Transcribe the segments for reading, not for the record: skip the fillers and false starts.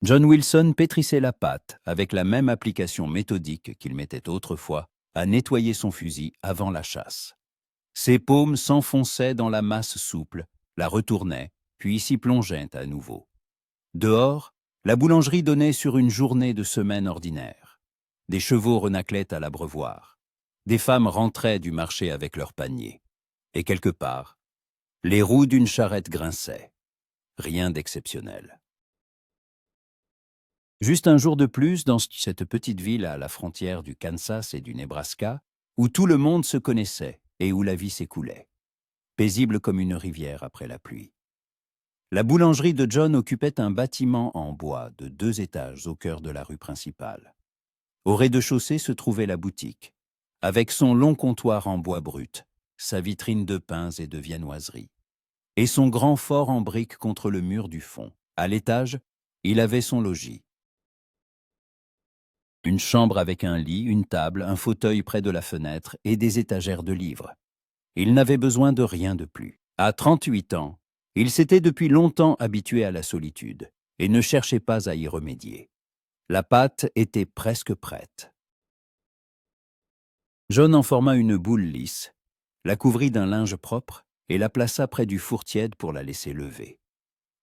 John Wilson pétrissait la pâte avec la même application méthodique qu'il mettait autrefois à nettoyer son fusil avant la chasse. Ses paumes s'enfonçaient dans la masse souple, la retournaient, puis s'y plongeaient à nouveau. Dehors, la boulangerie donnait sur une journée de semaine ordinaire. Des chevaux renaclaient à l'abreuvoir. Des femmes rentraient du marché avec leurs paniers. Et quelque part, les roues d'une charrette grinçaient. Rien d'exceptionnel. Juste un jour de plus dans cette petite ville à la frontière du Kansas et du Nebraska, où tout le monde se connaissait et où la vie s'écoulait, paisible comme une rivière après la pluie. La boulangerie de John occupait un bâtiment en bois de 2 étages au cœur de la rue principale. Au rez-de-chaussée se trouvait la boutique, avec son long comptoir en bois brut, sa vitrine de pains et de viennoiseries, et son grand fort en briques contre le mur du fond. À l'étage, il avait son logis. Une chambre avec un lit, une table, un fauteuil près de la fenêtre et des étagères de livres. Il n'avait besoin de rien de plus. À 38 ans, il s'était depuis longtemps habitué à la solitude et ne cherchait pas à y remédier. La pâte était presque prête. John en forma une boule lisse, la couvrit d'un linge propre et la plaça près du four tiède pour la laisser lever.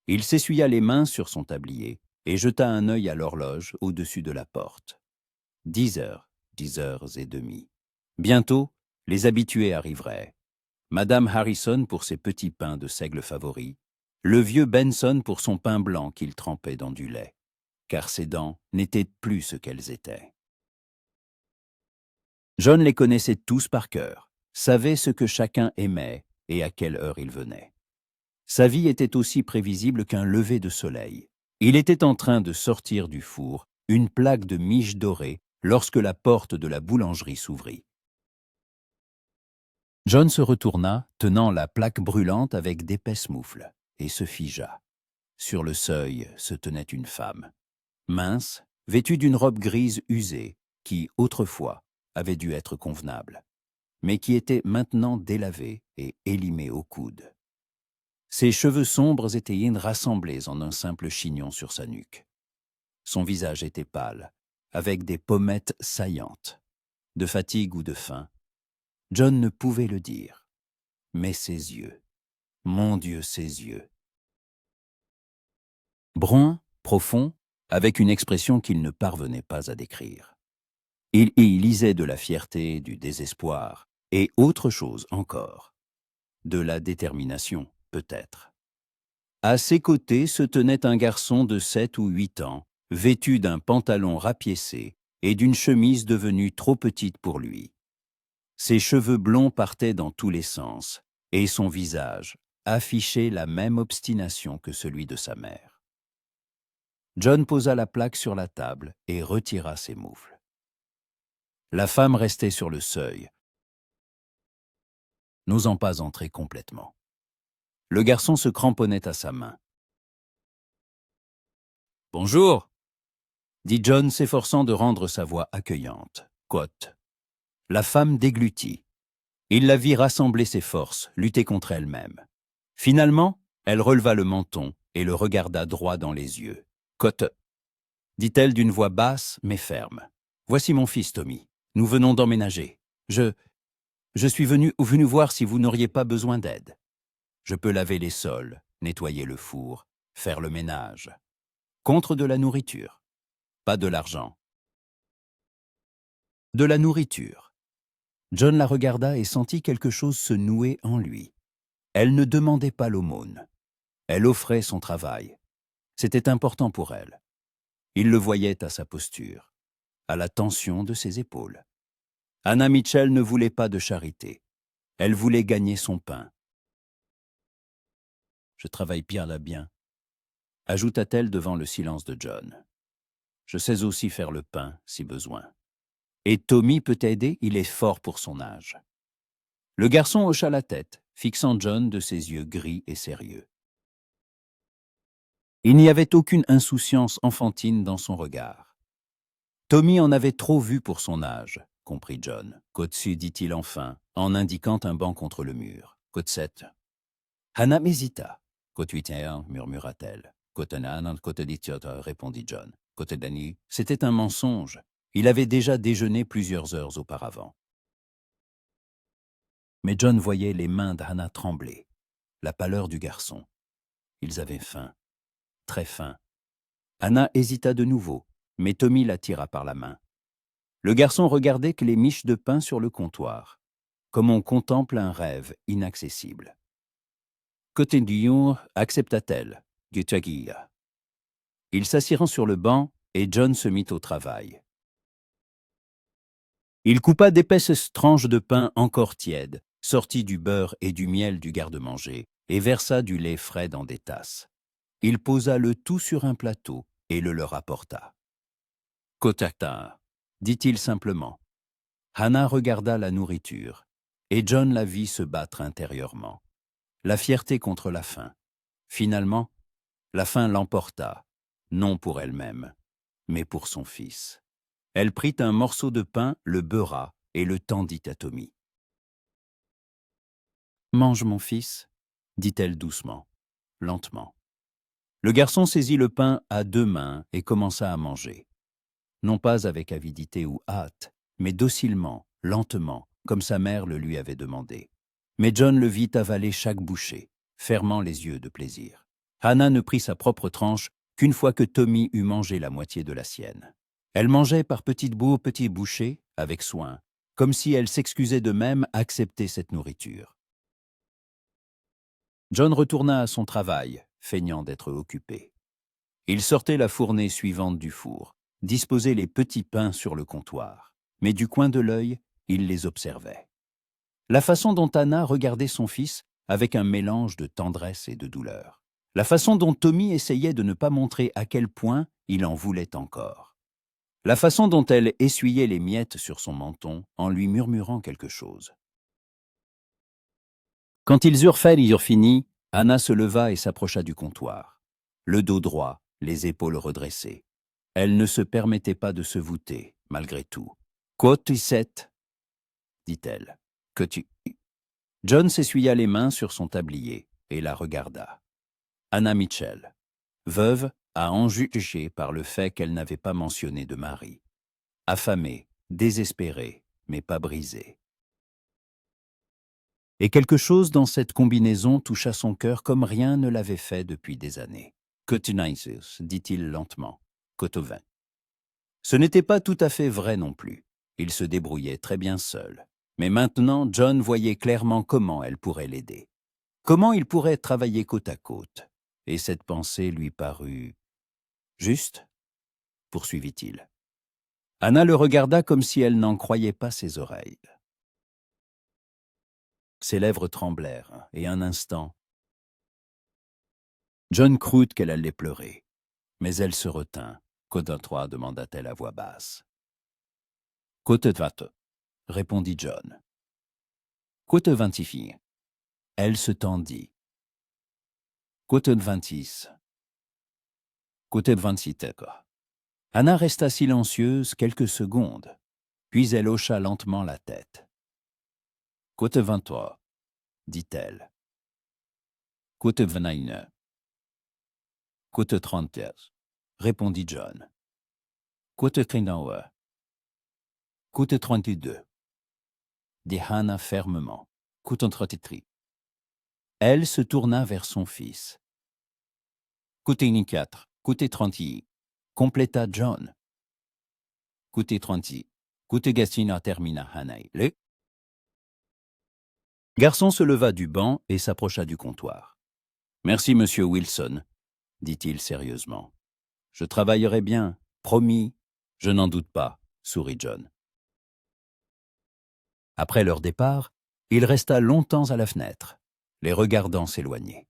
Il s'essuya les mains sur son tablier et jeta un œil à l'horloge au-dessus de la porte. 10 heures, 10h30. Bientôt, les habitués arriveraient. Madame Harrison pour ses petits pains de seigle favoris, le vieux Benson pour son pain blanc qu'il trempait dans du lait, car ses dents n'étaient plus ce qu'elles étaient. John les connaissait tous par cœur, savait ce que chacun aimait et à quelle heure il venait. Sa vie était aussi prévisible qu'un lever de soleil. Il était en train de sortir du four une plaque de miche dorée lorsque la porte de la boulangerie s'ouvrit. John se retourna, tenant la plaque brûlante avec d'épaisses moufles, et se figea. Sur le seuil se tenait une femme, mince, vêtue d'une robe grise usée, qui, autrefois, avait dû être convenable, mais qui était maintenant délavée et élimée au coude. Ses cheveux sombres étaient rassemblés en un simple chignon sur sa nuque. Son visage était pâle, avec des pommettes saillantes. De fatigue ou de faim, John ne pouvait le dire. Mais ses yeux, mon Dieu, ses yeux. Bruns, profonds, avec une expression qu'il ne parvenait pas à décrire. Il y lisait de la fierté, du désespoir, et autre chose encore. De la détermination, peut-être. À ses côtés se tenait un garçon de 7 ou 8 ans, vêtu d'un pantalon rapiécé et d'une chemise devenue trop petite pour lui. Ses cheveux blonds partaient dans tous les sens, et son visage affichait la même obstination que celui de sa mère. John posa la plaque sur la table et retira ses moufles. La femme restait sur le seuil, n'osant pas entrer complètement. Le garçon se cramponnait à sa main. « Bonjour !» dit John, s'efforçant de rendre sa voix accueillante. Côte. La femme déglutit. Il la vit rassembler ses forces, lutter contre elle-même. Finalement, elle releva le menton et le regarda droit dans les yeux. « Côte !» dit-elle d'une voix basse mais ferme. « Voici mon fils, Tommy. Nous venons d'emménager. Je suis venu voir si vous n'auriez pas besoin d'aide. Je peux laver les sols, nettoyer le four, faire le ménage. Contre de la nourriture. Pas de l'argent. De la nourriture. » John la regarda et sentit quelque chose se nouer en lui. Elle ne demandait pas l'aumône. Elle offrait son travail. C'était important pour elle. Il le voyait à sa posture, à la tension de ses épaules. Anna Mitchell ne voulait pas de charité. Elle voulait gagner son pain. « Je travaille bien là bien », ajouta-t-elle devant le silence de John. « Je sais aussi faire le pain, si besoin. Et Tommy peut t'aider, il est fort pour son âge. » Le garçon hocha la tête, fixant John de ses yeux gris et sérieux. Il n'y avait aucune insouciance enfantine dans son regard. Tommy en avait trop vu pour son âge, comprit John. « Qu'au-dessus, dit-il enfin, en indiquant un banc contre le mur. « Côte 7. » Hannah hésita. « Côte 8, murmura-t-elle. répondit John. C'était un mensonge. Il avait déjà déjeuné plusieurs heures auparavant. Mais John voyait les mains d'Hannah trembler, la pâleur du garçon. Ils avaient faim, très faim. Hannah hésita de nouveau, mais Tommy la tira par la main. Le garçon regardait que les miches de pain sur le comptoir, comme on contemple un rêve inaccessible. Cotindion accepta-t-elle, Gutagia. Ils s'assirent sur le banc et John se mit au travail. Il coupa d'épaisses tranches de pain encore tièdes, sortit du beurre et du miel du garde-manger, et versa du lait frais dans des tasses. Il posa le tout sur un plateau et le leur apporta. « Kotakta », dit-il simplement. Hannah regarda la nourriture, et John la vit se battre intérieurement. La fierté contre la faim. Finalement, la faim l'emporta, non pour elle-même, mais pour son fils. Elle prit un morceau de pain, le beurra et le tendit à Tommy. « Mange, mon fils, dit-elle doucement, lentement. Le garçon saisit le pain à deux mains et commença à manger. Non pas avec avidité ou hâte, mais docilement, lentement, comme sa mère le lui avait demandé. Mais John le vit avaler chaque bouchée, fermant les yeux de plaisir. Hannah ne prit sa propre tranche qu'une fois que Tommy eut mangé la moitié de la sienne. Elle mangeait par petites bouchées, avec soin, comme si elle s'excusait de même accepter cette nourriture. John retourna à son travail, feignant d'être occupé. Il sortait la fournée suivante du four, disposait les petits pains sur le comptoir, mais du coin de l'œil, il les observait. La façon dont Hannah regardait son fils avec un mélange de tendresse et de douleur. La façon dont Tommy essayait de ne pas montrer à quel point il en voulait encore. La façon dont elle essuyait les miettes sur son menton en lui murmurant quelque chose. Quand ils eurent fini, Hannah se leva et s'approcha du comptoir. Le dos droit, les épaules redressées. Elle ne se permettait pas de se voûter, malgré tout. « Quoi-tu-sais » dit-elle. « Que tu... » John s'essuya les mains sur son tablier et la regarda. Hannah Mitchell, veuve, a enjugé par le fait qu'elle n'avait pas mentionné de mari. Affamée, désespérée, mais pas brisée. Et quelque chose dans cette combinaison toucha son cœur comme rien ne l'avait fait depuis des années. « Cotinaisus » dit-il lentement. « Cotovin ». Ce n'était pas tout à fait vrai non plus. Il se débrouillait très bien seul. Mais maintenant, John voyait clairement comment elle pourrait l'aider. Comment il pourrait travailler côte à côte. Et cette pensée lui parut... « Juste ?» poursuivit-il. Hannah le regarda comme si elle n'en croyait pas ses oreilles. Ses lèvres tremblèrent, et un instant... John crut qu'elle allait pleurer, mais elle se retint. « Côte-toi » demanda-t-elle à voix basse. « Côte-toi » répondit John. « Côte-vingt-fille » Elle se tendit. « Côte-vingt-six » Côte-vingt-six. Hannah resta silencieuse quelques secondes, puis elle hocha lentement la tête. « Côte-vingt-trois » dit-elle. « Côte-vingt-une » Côte-trente répondit John. Côte-trente-neuf Côte-trente-deux dit Hannah fermement. Côte-trente-trois. Elle se tourna vers son fils. Côte-quatre, côte-trente, compléta John. Côte-trente, côte-gastina termina Hannah. Le garçon se leva du banc et s'approcha du comptoir. « Merci, monsieur Wilson, » dit-il sérieusement. « Je travaillerai bien, promis. »« Je n'en doute pas, » sourit John. Après leur départ, il resta longtemps à la fenêtre, les regardant s'éloigner.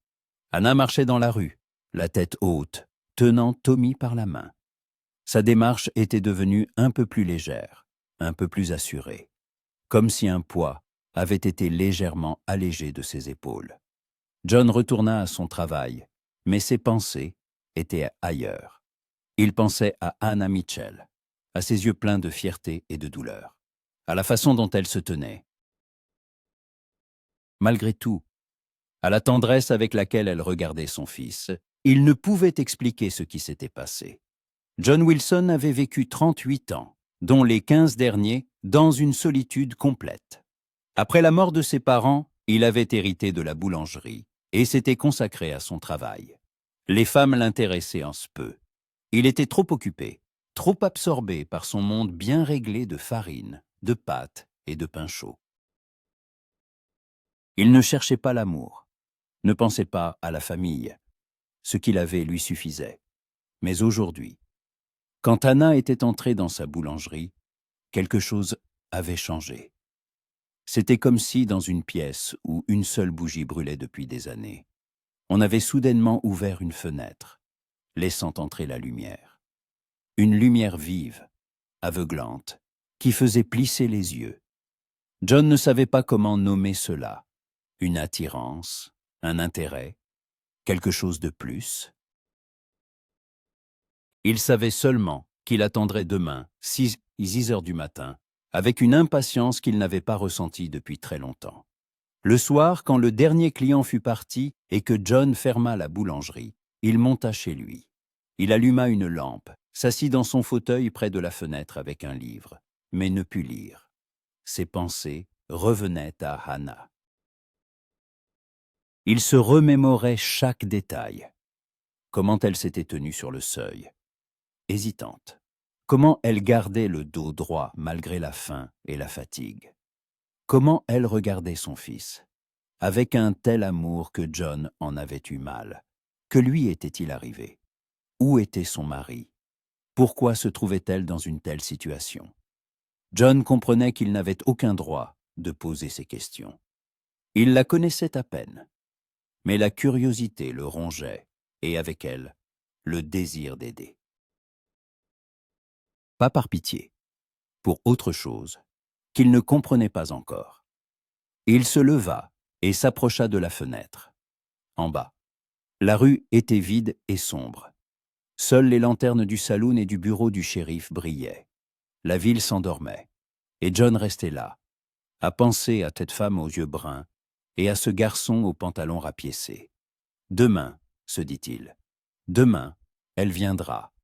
Hannah marchait dans la rue, la tête haute, tenant Tommy par la main. Sa démarche était devenue un peu plus légère, un peu plus assurée, comme si un poids avait été légèrement allégé de ses épaules. John retourna à son travail, mais ses pensées étaient ailleurs. Il pensait à Hannah Mitchell, à ses yeux pleins de fierté et de douleur, à la façon dont elle se tenait. Malgré tout, à la tendresse avec laquelle elle regardait son fils, Il ne pouvait expliquer ce qui s'était passé. John Wilson avait vécu 38 ans, dont les 15 derniers dans une solitude complète. Après la mort de ses parents, il avait hérité de la boulangerie et s'était consacré à son travail. Les femmes l'intéressaient en peu. Il était trop occupé, trop absorbé par son monde bien réglé de farine, de pâtes et de pain chaud. Il ne cherchait pas l'amour, ne pensait pas à la famille. Ce qu'il avait lui suffisait. Mais aujourd'hui, quand Anna était entrée dans sa boulangerie, quelque chose avait changé. C'était comme si, dans une pièce où une seule bougie brûlait depuis des années, on avait soudainement ouvert une fenêtre, laissant entrer la lumière. Une lumière vive, aveuglante, qui faisait plisser les yeux. John ne savait pas comment nommer cela. Une attirance, un intérêt, quelque chose de plus. Il savait seulement qu'il attendrait demain, 6 heures du matin, avec une impatience qu'il n'avait pas ressentie depuis très longtemps. Le soir, quand le dernier client fut parti et que John ferma la boulangerie, il monta chez lui. Il alluma une lampe, s'assit dans son fauteuil près de la fenêtre avec un livre, mais ne put lire. Ses pensées revenaient à Hannah. Il se remémorait chaque détail. Comment elle s'était tenue sur le seuil, hésitante. Comment elle gardait le dos droit malgré la faim et la fatigue. Comment elle regardait son fils, avec un tel amour que John en avait eu mal. Que lui était-il arrivé? Où était son mari? Pourquoi se trouvait-elle dans une telle situation? John comprenait qu'il n'avait aucun droit de poser ces questions. Il la connaissait à peine, mais la curiosité le rongeait, et avec elle, le désir d'aider. Pas par pitié, pour autre chose, qu'il ne comprenait pas encore. Il se leva et s'approcha de la fenêtre. En bas, la rue était vide et sombre. Seules les lanternes du saloon et du bureau du shérif brillaient. La ville s'endormait, et John restait là, à penser à cette femme aux yeux bruns et à ce garçon aux pantalons rapiécés. Demain, se dit-il, demain, elle viendra,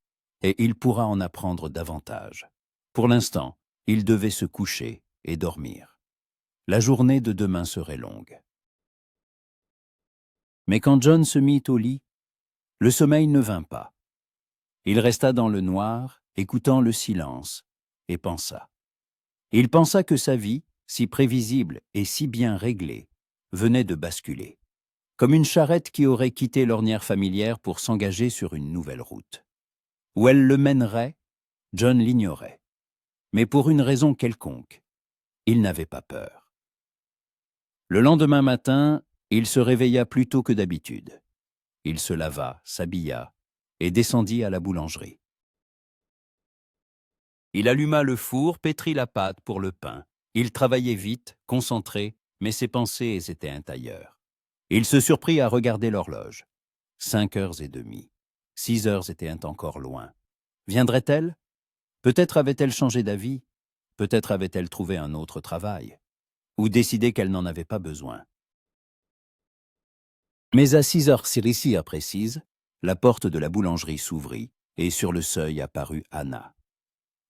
et il pourra en apprendre davantage. Pour l'instant, il devait se coucher et dormir. La journée de demain serait longue. Mais quand John se mit au lit, le sommeil ne vint pas. Il resta dans le noir, écoutant le silence, et pensa. Il pensa que sa vie, si prévisible et si bien réglée, venait de basculer, comme une charrette qui aurait quitté l'ornière familière pour s'engager sur une nouvelle route. Où elle le mènerait, John l'ignorait. Mais pour une raison quelconque, il n'avait pas peur. Le lendemain matin, il se réveilla plus tôt que d'habitude. Il se lava, s'habilla et descendit à la boulangerie. Il alluma le four, pétrit la pâte pour le pain. Il travaillait vite, concentré, mais ses pensées étaient ailleurs. Il se surprit à regarder l'horloge. 5h30. 6 heures étaient encore loin. Viendrait-elle? Peut-être avait-elle changé d'avis. Peut-être avait-elle trouvé un autre travail. Ou décidé qu'elle n'en avait pas besoin. Mais à 6h précises, la porte de la boulangerie s'ouvrit et sur le seuil apparut Anna.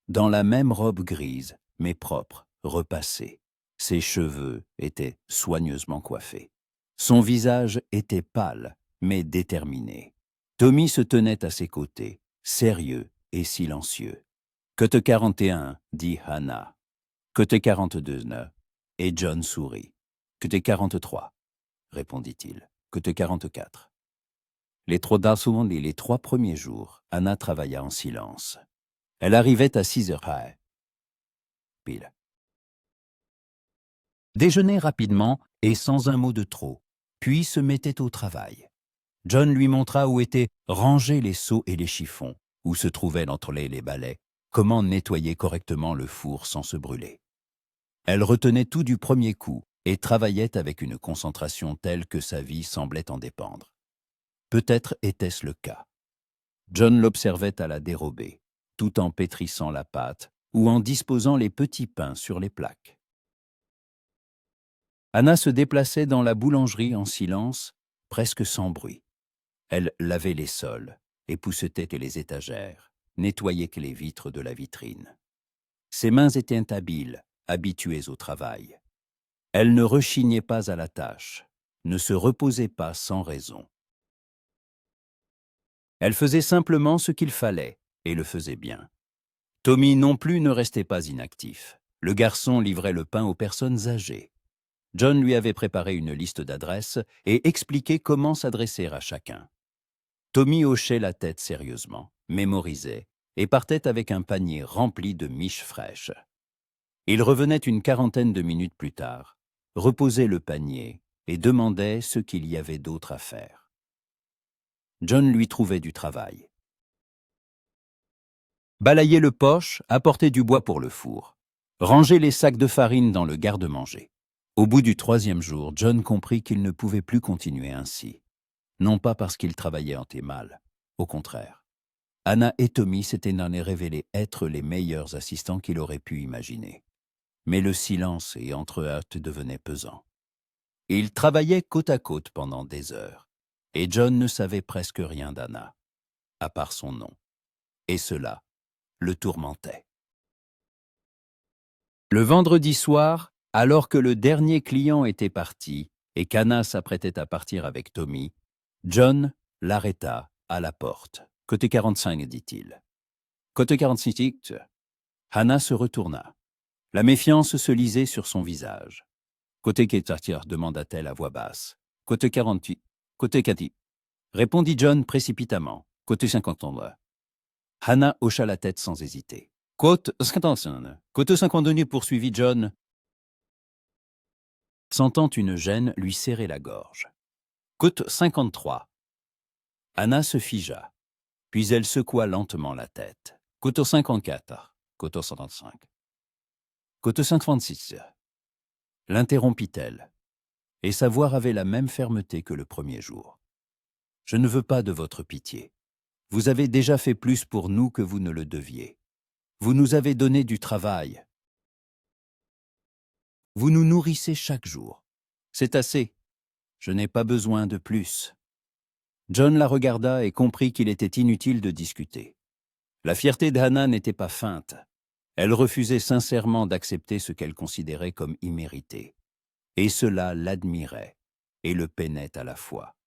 Dans la même robe grise, mais propre, repassée. Ses cheveux étaient soigneusement coiffés. Son visage était pâle, mais déterminé. Tommy se tenait à ses côtés, sérieux et silencieux. « Côté 41, dit Hannah. Côté 42, et John sourit. Côté 43, répondit-il. Côté 44. Les 3 premiers jours, Anna travailla en silence. Elle arrivait à 6h pile. Déjeunait rapidement et sans un mot de trop, puis se mettait au travail. John lui montra où étaient rangés les seaux et les chiffons, où se trouvaient l'entrelait et les balais, comment nettoyer correctement le four sans se brûler. Elle retenait tout du premier coup et travaillait avec une concentration telle que sa vie semblait en dépendre. Peut-être était-ce le cas. John l'observait à la dérobée, tout en pétrissant la pâte ou en disposant les petits pains sur les plaques. Anna se déplaçait dans la boulangerie en silence, presque sans bruit. Elle lavait les sols, époussetait les étagères, nettoyait les vitres de la vitrine. Ses mains étaient habiles, habituées au travail. Elle ne rechignait pas à la tâche, ne se reposait pas sans raison. Elle faisait simplement ce qu'il fallait, et le faisait bien. Tommy non plus ne restait pas inactif. Le garçon livrait le pain aux personnes âgées. John lui avait préparé une liste d'adresses et expliqué comment s'adresser à chacun. Tommy hochait la tête sérieusement, mémorisait, et partait avec un panier rempli de miches fraîches. Il revenait une quarantaine de minutes plus tard, reposait le panier et demandait ce qu'il y avait d'autre à faire. John lui trouvait du travail. Balayer le poche, apporter du bois pour le four, ranger les sacs de farine dans le garde-manger. Au bout du 3e jour, John comprit qu'il ne pouvait plus continuer ainsi. Non pas parce qu'il travaillait en mal, au contraire. Hannah et Tommy s'étaient révélés être les meilleurs assistants qu'il aurait pu imaginer. Mais le silence et entre-hâte devenaient pesants. Ils travaillaient côte à côte pendant des heures, et John ne savait presque rien d'Hannah, à part son nom. Et cela le tourmentait. Le vendredi soir, alors que le dernier client était parti et qu'Hannah s'apprêtait à partir avec Tommy, John l'arrêta à la porte. « Côté 45, dit-il. »« Côté 46, Hannah se retourna. La méfiance se lisait sur son visage. « Côté Kétartir, demanda-t-elle à voix basse. « Côté 48, côté Cathy. » Répondit John précipitamment. « Côté 50. » Hannah hocha la tête sans hésiter. « Côte 51. Côté 52, poursuivit John, sentant une gêne lui serrer la gorge. « Côte 53. » Hannah se figea, puis elle secoua lentement la tête. « Côte 54. Côte 55. Côte 56. » L'interrompit-elle, et sa voix avait la même fermeté que le premier jour. « Je ne veux pas de votre pitié. Vous avez déjà fait plus pour nous que vous ne le deviez. Vous nous avez donné du travail. Vous nous nourrissez chaque jour. C'est assez. Je n'ai pas besoin de plus. » John la regarda et comprit qu'il était inutile de discuter. La fierté d'Hannah n'était pas feinte. Elle refusait sincèrement d'accepter ce qu'elle considérait comme immérité. Et cela l'admirait et le peinait à la fois.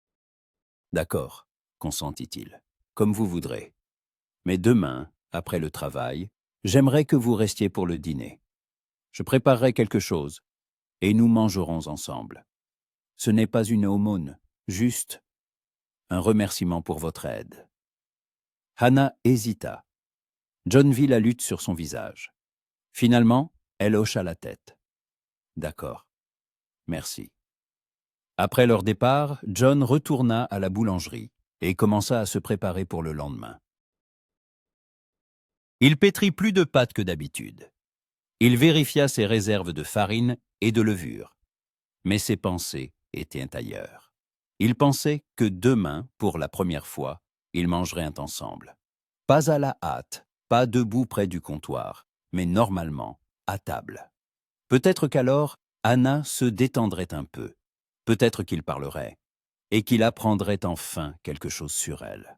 « D'accord, consentit-il, comme vous voudrez. Mais demain, après le travail, j'aimerais que vous restiez pour le dîner. Je préparerai quelque chose, et nous mangerons ensemble. Ce n'est pas une aumône, juste un remerciement pour votre aide. » Hannah hésita. John vit la lutte sur son visage. Finalement, elle hocha la tête. « D'accord, merci. » Après leur départ, John retourna à la boulangerie et commença à se préparer pour le lendemain. Il pétrit plus de pâtes que d'habitude. Il vérifia ses réserves de farine et de levure. Mais ses pensées étaient ailleurs. Il pensait que demain, pour la première fois, ils mangeraient ensemble. Pas à la hâte, pas debout près du comptoir, mais normalement, à table. Peut-être qu'alors, Hannah se détendrait un peu. Peut-être qu'il parlerait, et qu'il apprendrait enfin quelque chose sur elle.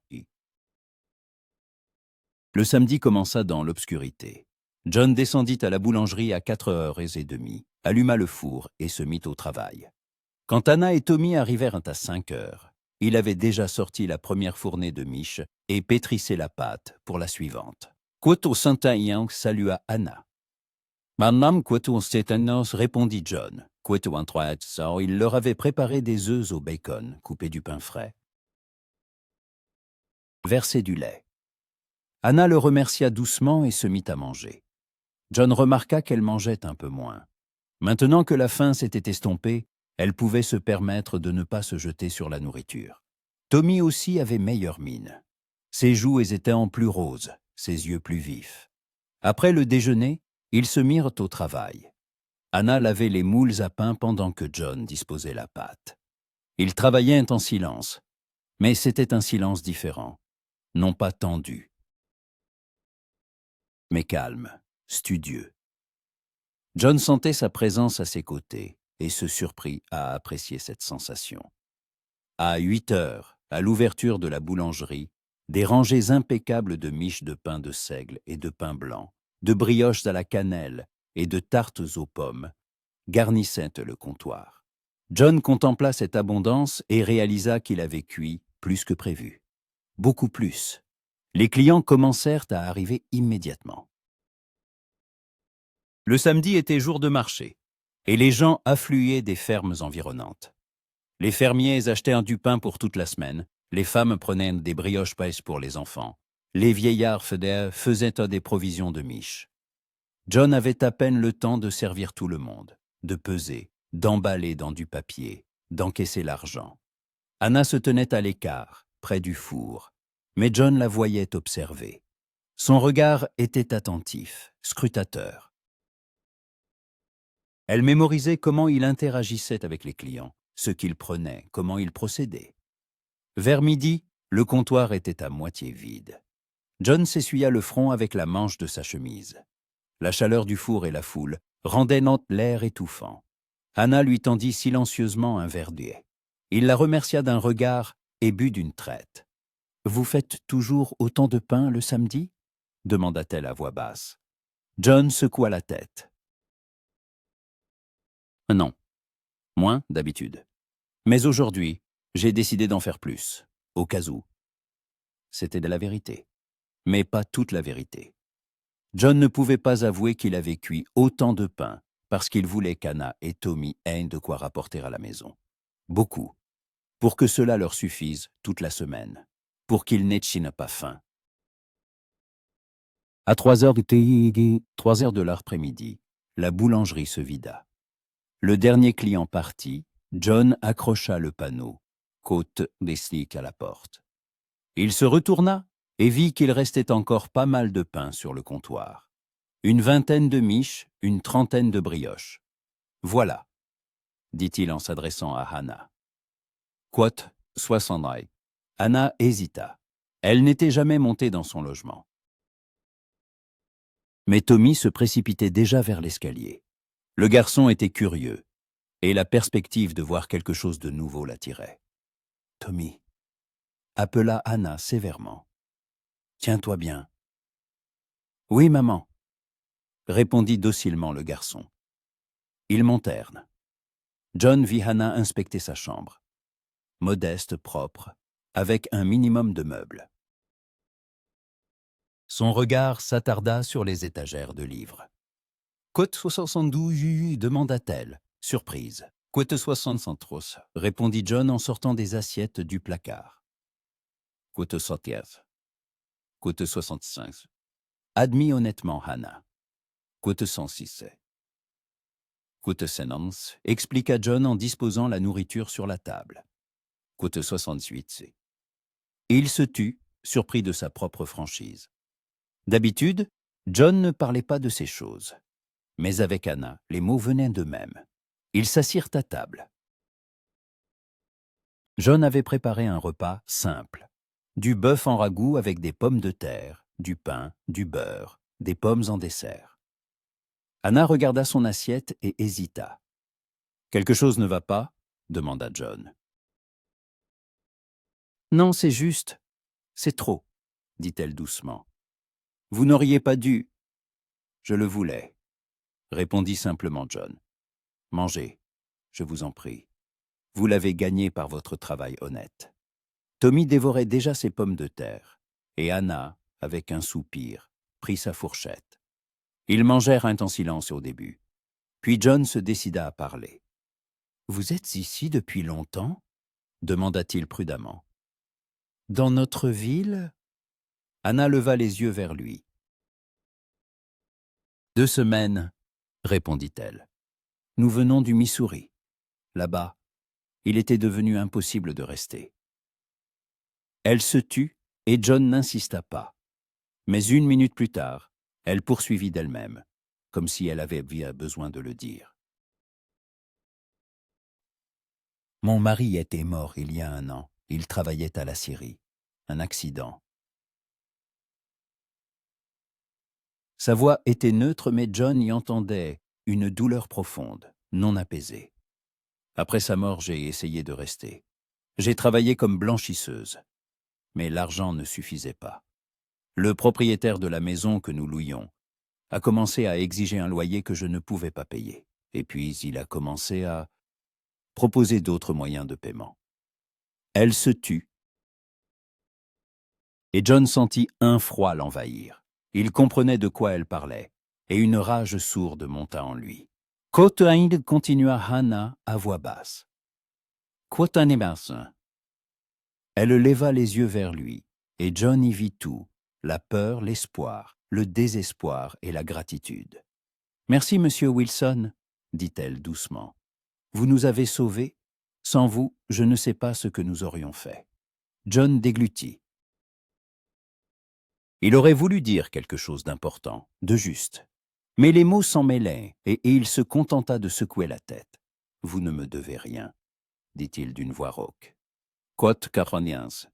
Le samedi commença dans l'obscurité. John descendit à la boulangerie à 4h30, alluma le four et se mit au travail. Quand Hannah et Tommy arrivèrent à 5h, il avait déjà sorti la première fournée de miches et pétrissé la pâte pour la suivante. Kwoto Saint-Aïan salua Hannah. « Madame Kwoto Saint-Aïan, répondit John. Kwoto Saint-Aïan, il leur avait préparé des œufs au bacon, coupé du pain frais. Versé du lait. Hannah le remercia doucement et se mit à manger. John remarqua qu'elle mangeait un peu moins. Maintenant que la faim s'était estompée, elle pouvait se permettre de ne pas se jeter sur la nourriture. Tommy aussi avait meilleure mine. Ses joues étaient en plus roses, ses yeux plus vifs. Après le déjeuner, ils se mirent au travail. Hannah lavait les moules à pain pendant que John disposait la pâte. Ils travaillaient en silence, mais c'était un silence différent, non pas tendu, mais calme, studieux. John sentait sa présence à ses côtés et se surprit à apprécier cette sensation. À 8 heures, à l'ouverture de la boulangerie, des rangées impeccables de miches de pain de seigle et de pain blanc, de brioches à la cannelle et de tartes aux pommes garnissaient le comptoir. John contempla cette abondance et réalisa qu'il avait cuit plus que prévu. Beaucoup plus. Les clients commencèrent à arriver immédiatement. Le samedi était jour de marché, et les gens affluaient des fermes environnantes. Les fermiers achetaient du pain pour toute la semaine, les femmes prenaient des brioches paisses pour les enfants, les vieillards faisaient des provisions de miches. John avait à peine le temps de servir tout le monde, de peser, d'emballer dans du papier, d'encaisser l'argent. Anna se tenait à l'écart, près du four, mais John la voyait observer. Son regard était attentif, scrutateur. Elle mémorisait comment il interagissait avec les clients, ce qu'il prenait, comment il procédait. Vers midi, le comptoir était à moitié vide. John s'essuya le front avec la manche de sa chemise. La chaleur du four et la foule rendaient l'air étouffant. Anna lui tendit silencieusement un verre d'eau. Il la remercia d'un regard et but d'une traite. « Vous faites toujours autant de pain le samedi ?» demanda-t-elle à voix basse. John secoua la tête. « Non, moins d'habitude. Mais aujourd'hui, j'ai décidé d'en faire plus, au cas où. » C'était de la vérité, mais pas toute la vérité. John ne pouvait pas avouer qu'il avait cuit autant de pain parce qu'il voulait qu'Anna et Tommy aient de quoi rapporter à la maison. Beaucoup. Pour que cela leur suffise toute la semaine. Pour qu'ils n'échinent pas faim. À 3 heures de l'après-midi, la boulangerie se vida. Le dernier client parti, John accrocha le panneau, côte des slicks à la porte. Il se retourna et vit qu'il restait encore pas mal de pain sur le comptoir. Une vingtaine de miches, une trentaine de brioches. « Voilà, » dit-il en s'adressant à Hannah. Quote 60. Anna hésita. Elle n'était jamais montée dans son logement. Mais Tommy se précipitait déjà vers l'escalier. Le garçon était curieux, et la perspective de voir quelque chose de nouveau l'attirait. « Tommy » appela Anna sévèrement. « Tiens-toi bien. »« Oui, maman » répondit docilement le garçon. Ils montèrent. John vit Hannah inspecter sa chambre. Modeste, propre, avec un minimum de meubles. Son regard s'attarda sur les étagères de livres. « Côte 72 » demanda-t-elle, surprise. « Côte 63 » répondit John en sortant des assiettes du placard. « Côte 75. Côte 65. » admit honnêtement Hannah. « Côte 106. » Côte 70, expliqua John en disposant la nourriture sur la table. « Côte 68. » Et il se tut, surpris de sa propre franchise. D'habitude, John ne parlait pas de ces choses. Mais avec Anna, les mots venaient d'eux-mêmes. Ils s'assirent à table. John avait préparé un repas simple. Du bœuf en ragoût avec des pommes de terre, du pain, du beurre, des pommes en dessert. Anna regarda son assiette et hésita. « Quelque chose ne va pas ?» demanda John. « Non, c'est juste. C'est trop, » dit-elle doucement. « Vous n'auriez pas dû. »« Je le voulais, » répondit simplement John. « Mangez, je vous en prie. Vous l'avez gagné par votre travail honnête. » Tommy dévorait déjà ses pommes de terre, et Anna, avec un soupir, prit sa fourchette. Ils mangèrent un temps silence au début. Puis John se décida à parler. « Vous êtes ici depuis longtemps ?» demanda-t-il prudemment. « Dans notre ville ?» Anna leva les yeux vers lui. « 2 semaines, » répondit-elle. « Nous venons du Missouri. Là-bas, il était devenu impossible de rester. » Elle se tut et John n'insista pas. Mais 1 minute plus tard, elle poursuivit d'elle-même, comme si elle avait besoin de le dire. « Mon mari était mort il y a 1 an. Il travaillait à la scierie. Un accident. » Sa voix était neutre, mais John y entendait une douleur profonde, non apaisée. « Après sa mort, j'ai essayé de rester. J'ai travaillé comme blanchisseuse. Mais l'argent ne suffisait pas. Le propriétaire de la maison que nous louions a commencé à exiger un loyer que je ne pouvais pas payer. Et puis il a commencé à proposer d'autres moyens de paiement. Elle se tut, et John sentit un froid l'envahir. Il comprenait de quoi elle parlait, et une rage sourde monta en lui. Kotaïd continua Hannah à voix basse. Kotanemersin. Elle leva les yeux vers lui, et John y vit tout, la peur, l'espoir, le désespoir et la gratitude. « Merci, monsieur Wilson, dit-elle doucement. Vous nous avez sauvés. Sans vous, je ne sais pas ce que nous aurions fait. » John déglutit. Il aurait voulu dire quelque chose d'important, de juste. Mais les mots s'en mêlaient, et il se contenta de secouer la tête. « Vous ne me devez rien, » dit-il d'une voix rauque. Quoth Caroniens.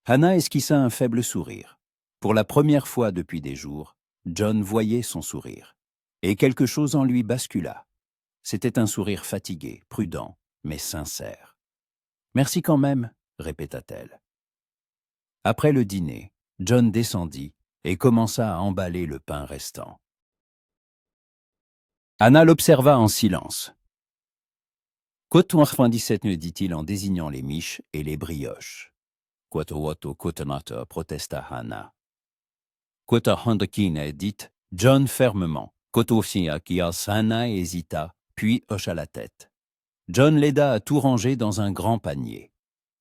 Hannah esquissa un faible sourire. Pour la première fois depuis des jours, John voyait son sourire. Et quelque chose en lui bascula. C'était un sourire fatigué, prudent, mais sincère. « Merci quand même, » répéta-t-elle. Après le dîner, John descendit et commença à emballer le pain restant. Hannah l'observa en silence. « Coton 97, dit-il en désignant les miches et les brioches. « Quoto cotonata, protesta Hannah. « Quota handakine, dit John fermement. « Quoto fiakias, Hannah hésita, puis hocha la tête. John l'aida à tout ranger dans un grand panier.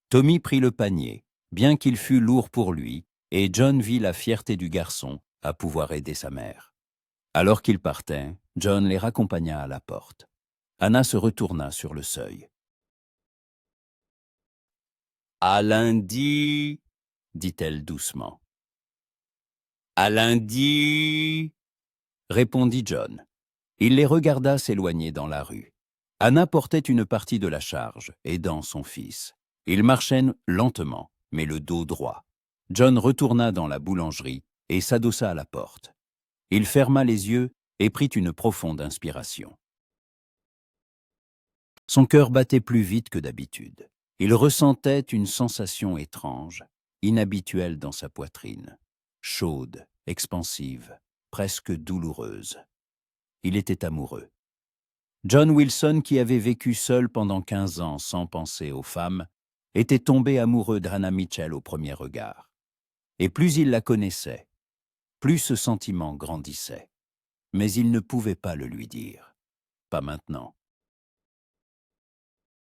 Tommy prit le panier, bien qu'il fût lourd pour lui, et John vit la fierté du garçon à pouvoir aider sa mère. Alors qu'ils partaient, John les raccompagna à la porte. Hannah se retourna sur le seuil. « À lundi, dit-elle doucement. « À lundi, répondit John. Il les regarda s'éloigner dans la rue. Hannah portait une partie de la charge, aidant son fils. Ils marchaient lentement, mais le dos droit. John retourna dans la boulangerie et s'adossa à la porte. Il ferma les yeux et prit une profonde inspiration. Son cœur battait plus vite que d'habitude. Il ressentait une sensation étrange, inhabituelle dans sa poitrine, chaude, expansive, presque douloureuse. Il était amoureux. John Wilson, qui avait vécu seul pendant 15 ans sans penser aux femmes, était tombé amoureux d'Hannah Mitchell au premier regard. Et plus il la connaissait, plus ce sentiment grandissait. Mais il ne pouvait pas le lui dire. Pas maintenant.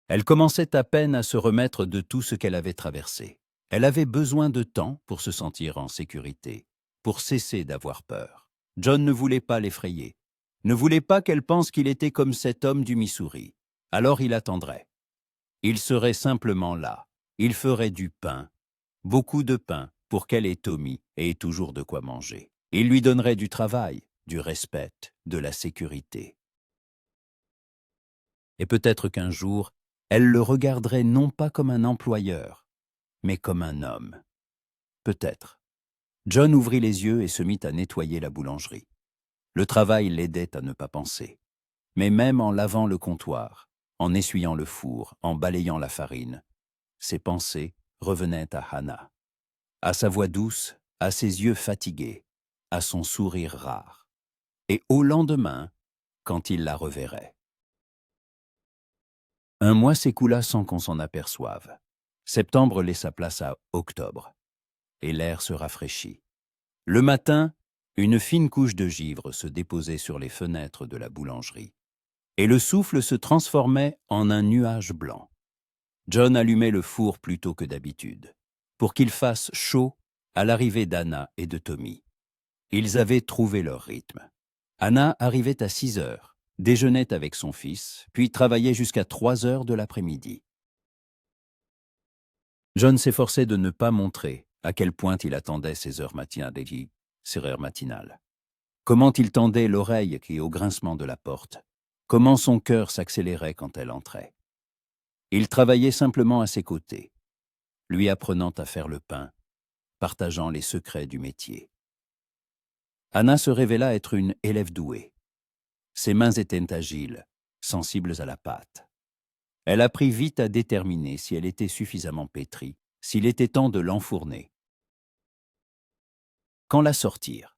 Elle commençait à peine à se remettre de tout ce qu'elle avait traversé. Elle avait besoin de temps pour se sentir en sécurité, pour cesser d'avoir peur. John ne voulait pas l'effrayer, ne voulait pas qu'elle pense qu'il était comme cet homme du Missouri. Alors il attendrait. Il serait simplement là. Il ferait du pain, beaucoup de pain, pour qu'elle et Tommy aient toujours de quoi manger. Il lui donnerait du travail, du respect, de la sécurité. Et peut-être qu'un jour, elle le regarderait non pas comme un employeur, mais comme un homme. Peut-être. John ouvrit les yeux et se mit à nettoyer la boulangerie. Le travail l'aidait à ne pas penser. Mais même en lavant le comptoir, en essuyant le four, en balayant la farine, ses pensées revenaient à Hannah, à sa voix douce, à ses yeux fatigués, à son sourire rare. Et au lendemain, quand il la reverrait. Un mois s'écoula sans qu'on s'en aperçoive. Septembre laissa place à octobre, et l'air se rafraîchit. Le matin, une fine couche de givre se déposait sur les fenêtres de la boulangerie, et le souffle se transformait en un nuage blanc. John allumait le four plus tôt que d'habitude, pour qu'il fasse chaud à l'arrivée d'Hannah et de Tommy. Ils avaient trouvé leur rythme. Hannah arrivait à 6 heures, déjeunait avec son fils, puis travaillait jusqu'à 3 heures de l'après-midi. John s'efforçait de ne pas montrer à quel point il attendait ces heures matinales. Comment il tendait l'oreille au grincement de la porte. Comment son cœur s'accélérait quand elle entrait. Il travaillait simplement à ses côtés, lui apprenant à faire le pain, partageant les secrets du métier. Hannah se révéla être une élève douée. Ses mains étaient agiles, sensibles à la pâte. Elle apprit vite à déterminer si elle était suffisamment pétrie, s'il était temps de l'enfourner. Quand la sortir,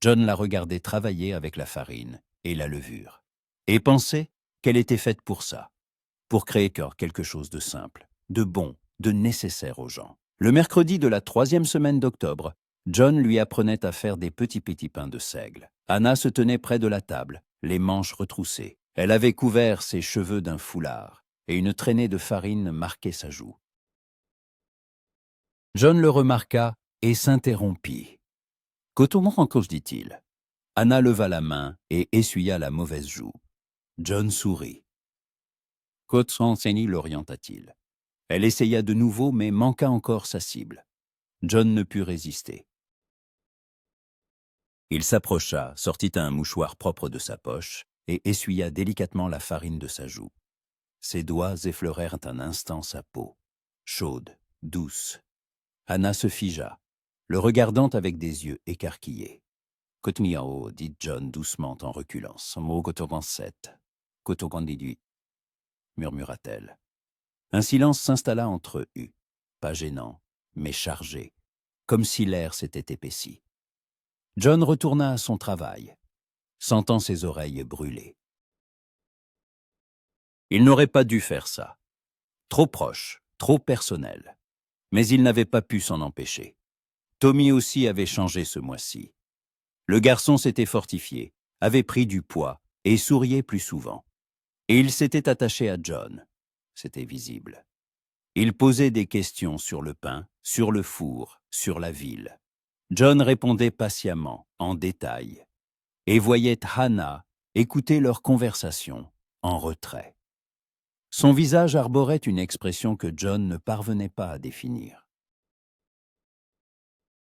John la regardait travailler avec la farine et la levure, et pensait qu'elle était faite pour ça, pour créer quelque chose de simple, de bon, de nécessaire aux gens. Le mercredi de la 3e semaine d'octobre, John lui apprenait à faire des petits pains de seigle. Anna se tenait près de la table, les manches retroussées. Elle avait couvert ses cheveux d'un foulard, et une traînée de farine marquait sa joue. John le remarqua et s'interrompit. « Comment encore, dit-il. Anna leva la main et essuya la mauvaise joue. John sourit. « Côte s'enseigne, l'orienta-t-il. Elle essaya de nouveau, mais manqua encore sa cible. John ne put résister. Il s'approcha, sortit un mouchoir propre de sa poche et essuya délicatement la farine de sa joue. Ses doigts effleurèrent un instant sa peau, chaude, douce. Anna se figea, le regardant avec des yeux écarquillés. « Côte miao, dit John doucement en reculant. Son mot cotogan 7. Cotogan 18, murmura-t-elle. Un silence s'installa entre eux, pas gênant, mais chargé, comme si l'air s'était épaissi. John retourna à son travail, sentant ses oreilles brûler. Il n'aurait pas dû faire ça. Trop proche, trop personnel. Mais il n'avait pas pu s'en empêcher. Tommy aussi avait changé ce mois-ci. Le garçon s'était fortifié, avait pris du poids et souriait plus souvent. Et il s'était attaché à John. C'était visible. Il posait des questions sur le pain, sur le four, sur la ville. John répondait patiemment, en détail, et voyait Hannah écouter leur conversation en retrait. Son visage arborait une expression que John ne parvenait pas à définir.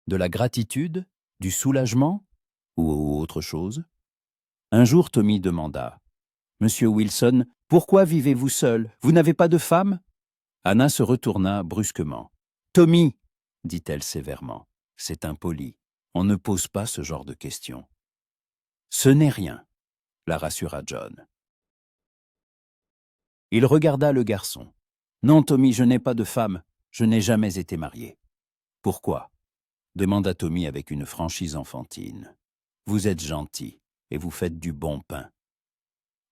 De la gratitude, du soulagement ou autre chose? Un jour, Tommy demanda « Monsieur Wilson, pourquoi vivez-vous seul? Vous n'avez pas de femme ?» Anna se retourna brusquement. « Tommy !» dit-elle sévèrement. « C'est impoli. On ne pose pas ce genre de questions. »« Ce n'est rien, » la rassura John. Il regarda le garçon. « Non, Tommy, je n'ai pas de femme. Je n'ai jamais été marié. »« Pourquoi ?» demanda Tommy avec une franchise enfantine. « Vous êtes gentil et vous faites du bon pain. »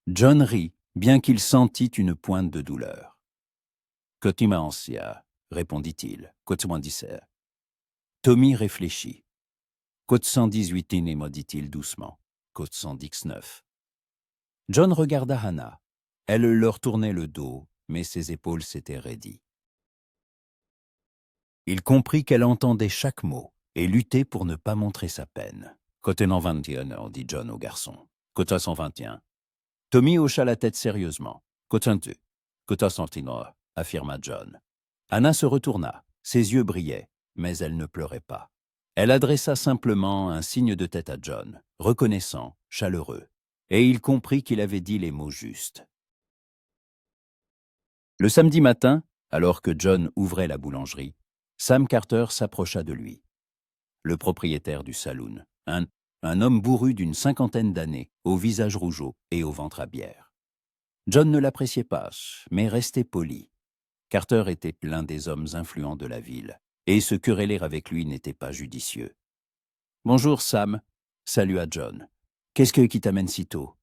John rit, bien qu'il sentît une pointe de douleur. « Cotimansia » répondit-il. « Cotimandisser. » Tommy réfléchit. « Côte 118 inemo » dit-il doucement. « Côte 119. » John regarda Hannah. Elle leur tournait le dos, mais ses épaules s'étaient raidies. Il comprit qu'elle entendait chaque mot et luttait pour ne pas montrer sa peine. « Côte 121, » dit John au garçon. « Côte 121. » Tommy hocha la tête sérieusement. « Côte 102. »« Côte 139, » affirma John. Hannah se retourna. Ses yeux brillaient, mais elle ne pleurait pas. Elle adressa simplement un signe de tête à John, reconnaissant, chaleureux, et il comprit qu'il avait dit les mots justes. Le samedi matin, alors que John ouvrait la boulangerie, Sam Carter s'approcha de lui. Le propriétaire du saloon, un homme bourru d'une 50aine d'années, au visage rougeau et au ventre à bière. John ne l'appréciait pas, mais restait poli. Carter était l'un des hommes influents de la ville, et se quereller avec lui n'était pas judicieux. « Bonjour, Sam » salua John. « Qu'est-ce qui t'amène si tôt ?»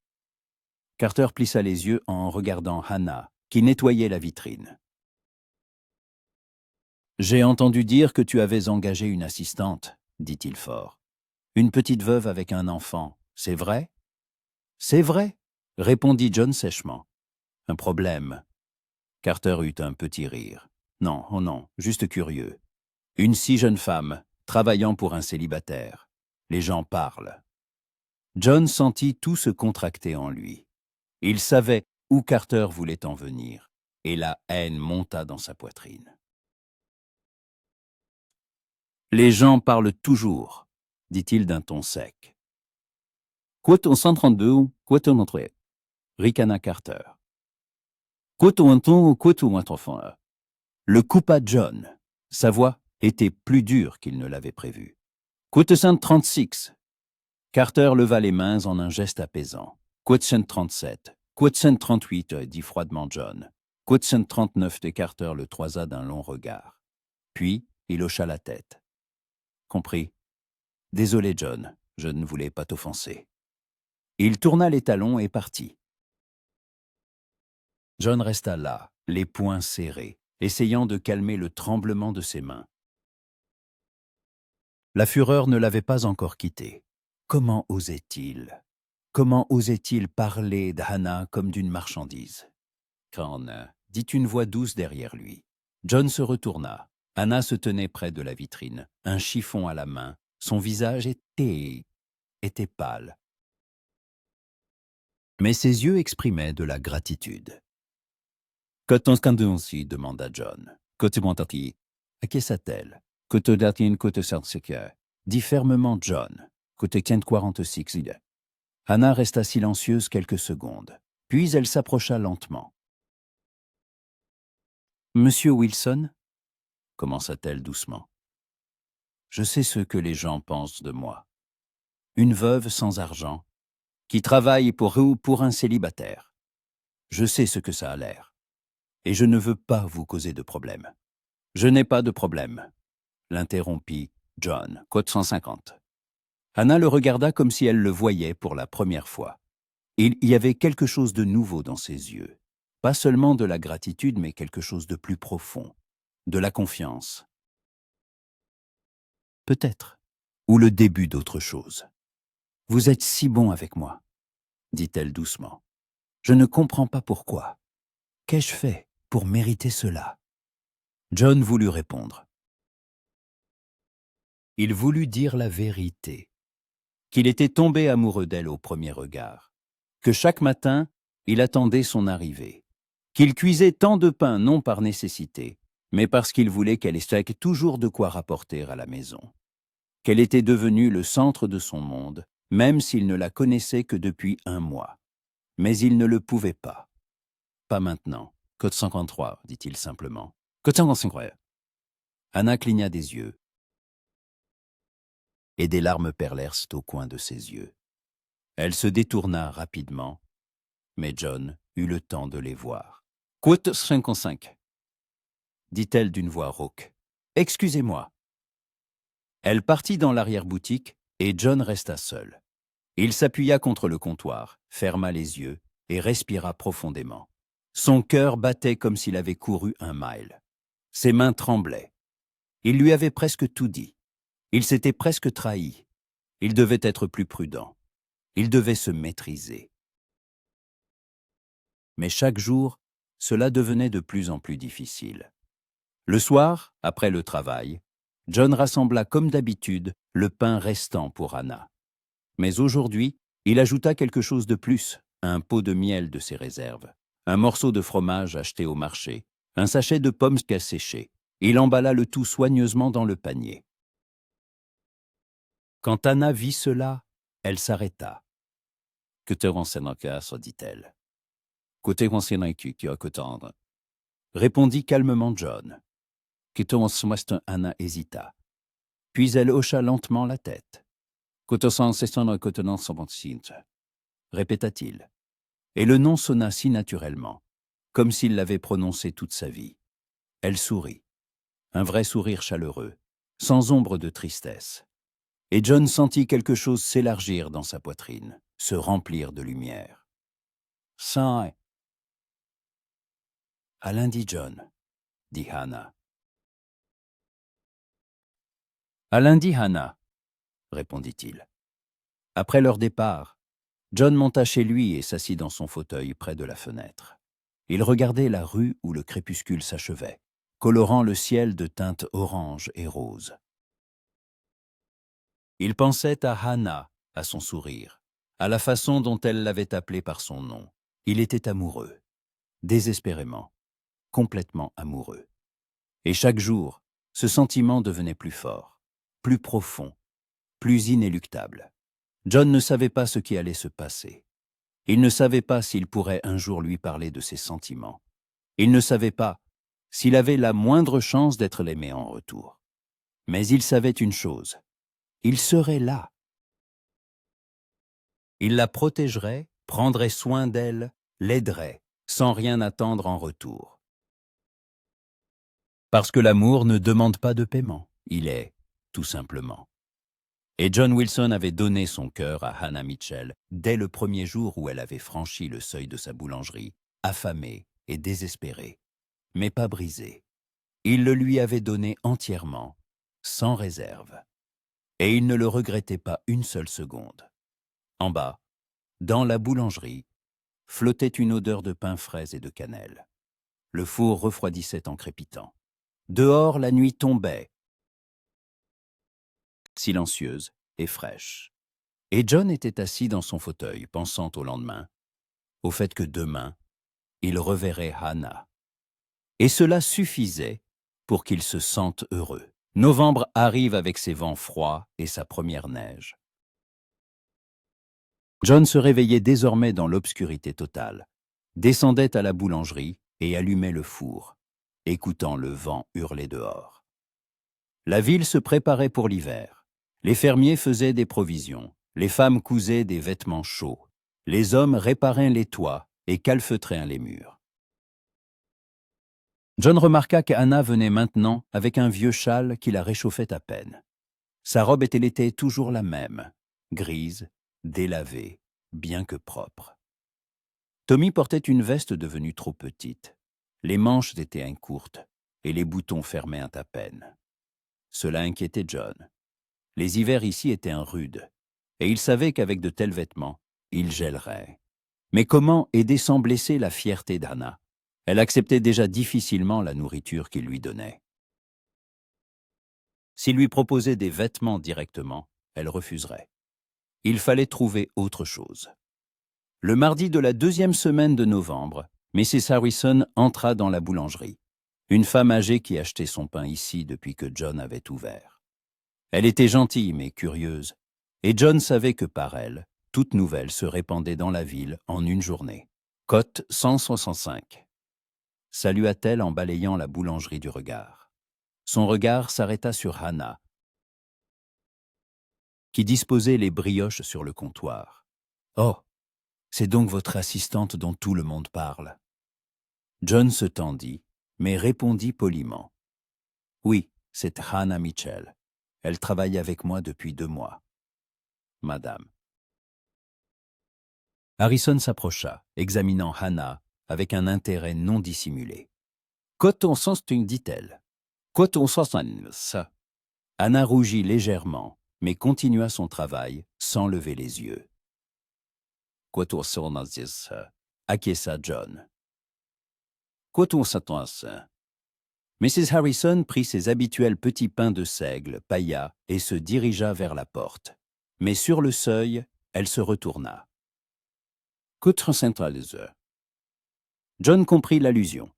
Carter plissa les yeux en regardant Hannah, qui nettoyait la vitrine. « J'ai entendu dire que tu avais engagé une assistante, » dit-il fort. « Une petite veuve avec un enfant, c'est vrai ?»« C'est vrai, » répondit John sèchement. « Un problème. » Carter eut un petit rire. « Non, oh non, juste curieux. Une si jeune femme, travaillant pour un célibataire. Les gens parlent. » John sentit tout se contracter en lui. Il savait où Carter voulait en venir, et la haine monta dans sa poitrine. « Les gens parlent toujours, » dit-il d'un ton sec. « Quoton 132, quoton entré » ricana Carter. « Quoton un ton, quoton un enfant. » Le coupa John. Sa voix était plus dure qu'il ne l'avait prévu. « Quoton 136. » Carter leva les mains en un geste apaisant. « Quoton 137. »« Quoton 138, dit froidement John. Coach 39 de Carter le toisa d'un long regard. Puis, il hocha la tête. Compris. Désolé, John, je ne voulais pas t'offenser. Il tourna les talons et partit. John resta là, les poings serrés, essayant de calmer le tremblement de ses mains. La fureur ne l'avait pas encore quitté. Comment osait-il? Comment osait-il parler d'Hannah comme d'une marchandise? Quand dit une voix douce derrière lui. John se retourna. Hannah se tenait près de la vitrine, un chiffon à la main. Son visage était pâle. Mais ses yeux exprimaient de la gratitude. « Qu'est-ce demanda John. « Qu'est-ce acquiesça-t-elle. « Qu'est-ce dit fermement John. « Qu'est-ce Hannah resta silencieuse quelques secondes. Puis elle s'approcha lentement. « Monsieur Wilson ?» commença-t-elle doucement. « Je sais ce que les gens pensent de moi. Une veuve sans argent, qui travaille pour un célibataire. Je sais ce que ça a l'air. Et je ne veux pas vous causer de problème. »« Je n'ai pas de problème, » l'interrompit John, code 150. Hannah le regarda comme si elle le voyait pour la première fois. Il y avait quelque chose de nouveau dans ses yeux. Pas seulement de la gratitude, mais quelque chose de plus profond. De la confiance. Peut-être. Ou le début d'autre chose. « Vous êtes si bon avec moi, » dit-elle doucement. « Je ne comprends pas pourquoi. Qu'ai-je fait pour mériter cela ?» John voulut répondre. Il voulut dire la vérité. Qu'il était tombé amoureux d'elle au premier regard. Que chaque matin, il attendait son arrivée. Qu'il cuisait tant de pain non par nécessité, mais parce qu'il voulait qu'elle ait toujours de quoi rapporter à la maison. Qu'elle était devenue le centre de son monde, même s'il ne la connaissait que depuis 1 mois. Mais il ne le pouvait pas. Pas maintenant. Code 153, dit-il simplement. Code 153. Hannah cligna des yeux. Et des larmes perlèrent au coin de ses yeux. Elle se détourna rapidement, mais John eut le temps de les voir. « Quote 55 » dit-elle d'une voix rauque. « Excusez-moi. » Elle partit dans l'arrière-boutique et John resta seul. Il s'appuya contre le comptoir, ferma les yeux et respira profondément. Son cœur battait comme s'il avait couru 1 mile. Ses mains tremblaient. Il lui avait presque tout dit. Il s'était presque trahi. Il devait être plus prudent. Il devait se maîtriser. Mais chaque jour, cela devenait de plus en plus difficile. Le soir, après le travail, John rassembla comme d'habitude le pain restant pour Hannah. Mais aujourd'hui, il ajouta quelque chose de plus, un pot de miel de ses réserves, un morceau de fromage acheté au marché, un sachet de pommes qu'elle séchait. Il emballa le tout soigneusement dans le panier. Quand Hannah vit cela, elle s'arrêta. « Que te renseigne-t-il » dit-elle. « Que te renseigne-t-il qui a que tendre » répondit calmement John. « Que te renseigne-t-il » Hannah hésita. Puis elle hocha lentement la tête. « Que te renseigne-t-il » répéta-t-il. Et le nom sonna si naturellement, comme s'il l'avait prononcé toute sa vie. Elle sourit. Un vrai sourire chaleureux, sans ombre de tristesse. Et John sentit quelque chose s'élargir dans sa poitrine, se remplir de lumière. « Ça, à lundi, John, » dit Hannah. « À lundi, Hannah, » répondit-il. Après leur départ, John monta chez lui et s'assit dans son fauteuil près de la fenêtre. Il regardait la rue où le crépuscule s'achevait, colorant le ciel de teintes orange et rose. Il pensait à Hannah, à son sourire, à la façon dont elle l'avait appelé par son nom. Il était amoureux, désespérément, complètement amoureux. Et chaque jour, ce sentiment devenait plus fort, plus profond, plus inéluctable. John ne savait pas ce qui allait se passer. Il ne savait pas s'il pourrait un jour lui parler de ses sentiments. Il ne savait pas s'il avait la moindre chance d'être l'aimé en retour. Mais il savait une chose. Il serait là. Il la protégerait, prendrait soin d'elle, l'aiderait, sans rien attendre en retour. Parce que l'amour ne demande pas de paiement, il est, tout simplement. Et John Wilson avait donné son cœur à Hannah Mitchell dès le premier jour où elle avait franchi le seuil de sa boulangerie, affamée et désespérée, mais pas brisée. Il le lui avait donné entièrement, sans réserve. Et il ne le regrettait pas une seule seconde. En bas, dans la boulangerie, flottait une odeur de pain frais et de cannelle. Le four refroidissait en crépitant. Dehors, la nuit tombait, silencieuse et fraîche. Et John était assis dans son fauteuil, pensant au lendemain, au fait que demain, il reverrait Hannah. Et cela suffisait pour qu'il se sente heureux. Novembre arrive avec ses vents froids et sa première neige. John se réveillait désormais dans l'obscurité totale, descendait à la boulangerie et allumait le four, écoutant le vent hurler dehors. La ville se préparait pour l'hiver. Les fermiers faisaient des provisions, les femmes cousaient des vêtements chauds, les hommes réparaient les toits et calfeutraient les murs. John remarqua qu'Anna venait maintenant avec un vieux châle qui la réchauffait à peine. Sa robe était toujours la même, grise, délavée, bien que propre. Tommy portait une veste devenue trop petite. Les manches étaient courtes et les boutons fermaient à peine. Cela inquiétait John. Les hivers ici étaient rudes, et il savait qu'avec de tels vêtements, il gèlerait. Mais comment aider sans blesser la fierté d'Anna? Elle acceptait déjà difficilement la nourriture qu'il lui donnait. S'il lui proposait des vêtements directement, elle refuserait. Il fallait trouver autre chose. Le mardi de la 2e semaine de novembre, Mrs. Harrison entra dans la boulangerie, une femme âgée qui achetait son pain ici depuis que John avait ouvert. Elle était gentille mais curieuse, et John savait que par elle, toute nouvelle se répandait dans la ville en une journée. Cote 165. Salua-t-elle en balayant la boulangerie du regard. Son regard s'arrêta sur Hannah, qui disposait les brioches sur le comptoir. « Oh, c'est donc votre assistante dont tout le monde parle. » John se tendit, mais répondit poliment. « Oui, c'est Hannah Mitchell. Elle travaille avec moi depuis 2 mois. » « Madame. » Harrison s'approcha, examinant Hannah avec un intérêt non dissimulé. « Coton sens, dit-elle. Coton sens, ça. » Hannah rougit légèrement, mais continua son travail sans lever les yeux. « Coton sens, acquiesça John. « Coton sens. » Mrs. Harrison prit ses habituels petits pains de seigle, pailla et se dirigea vers la porte. Mais sur le seuil, elle se retourna. Coton sens. John comprit l'allusion.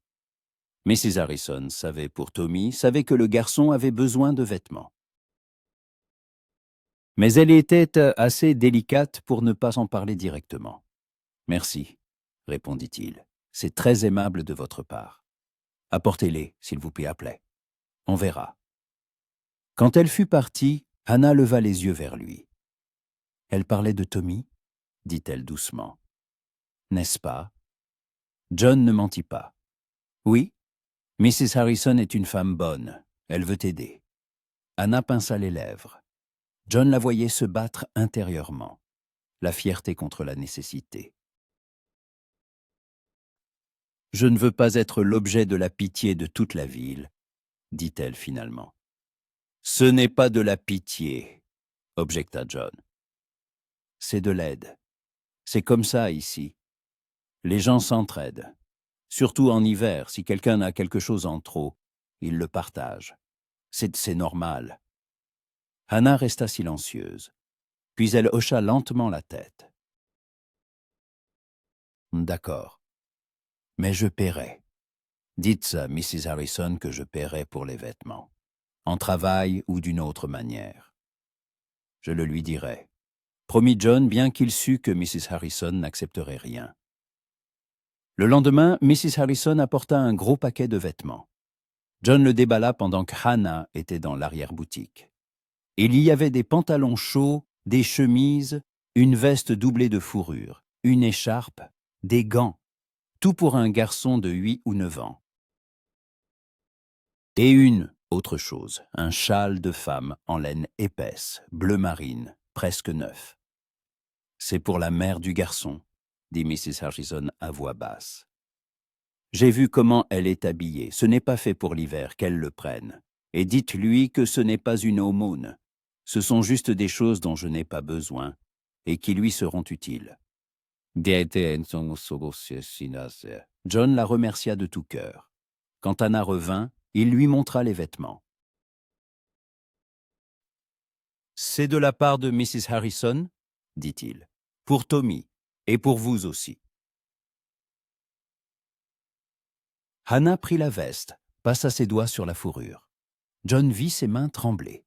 Mrs. Harrison savait pour Tommy, savait que le garçon avait besoin de vêtements. Mais elle était assez délicate pour ne pas en parler directement. « Merci, » répondit-il. « C'est très aimable de votre part. Apportez-les, s'il vous plaît, après. On verra. » Quand elle fut partie, Hannah leva les yeux vers lui. « Elle parlait de Tommy ?» dit-elle doucement. « N'est-ce pas ?» John ne mentit pas. « Oui, Mrs. Harrison est une femme bonne. Elle veut t'aider. » Hannah pinça les lèvres. John la voyait se battre intérieurement, la fierté contre la nécessité. « Je ne veux pas être l'objet de la pitié de toute la ville, » dit-elle finalement. « Ce n'est pas de la pitié, » objecta John. « C'est de l'aide. C'est comme ça ici. Les gens s'entraident. Surtout en hiver, si quelqu'un a quelque chose en trop, il le partage. C'est normal. » Hannah resta silencieuse, puis elle hocha lentement la tête. « D'accord. Mais je paierai. Dites à Mrs. Harrison que je paierai pour les vêtements, en travail ou d'une autre manière. » Je le lui dirai, promit John, bien qu'il sût que Mrs. Harrison n'accepterait rien. Le lendemain, Mrs. Harrison apporta un gros paquet de vêtements. John le déballa pendant que Hannah était dans l'arrière-boutique. Il y avait des pantalons chauds, des chemises, une veste doublée de fourrure, une écharpe, des gants. tout pour un garçon de 8 ou 9 ans. Et une autre chose, un châle de femme en laine épaisse, bleu marine, presque neuf. C'est pour la mère du garçon, dit Mrs. Hutchison à voix basse. J'ai vu comment elle est habillée, ce n'est pas fait pour l'hiver, qu'elle le prenne. Et dites-lui que ce n'est pas une aumône. Ce sont juste des choses dont je n'ai pas besoin et qui lui seront utiles. John la remercia de tout cœur. Quand Anna revint, il lui montra les vêtements. « C'est de la part de Mrs. Harrison, dit-il, pour Tommy et pour vous aussi. » Hannah prit la veste, passa ses doigts sur la fourrure. John vit ses mains trembler.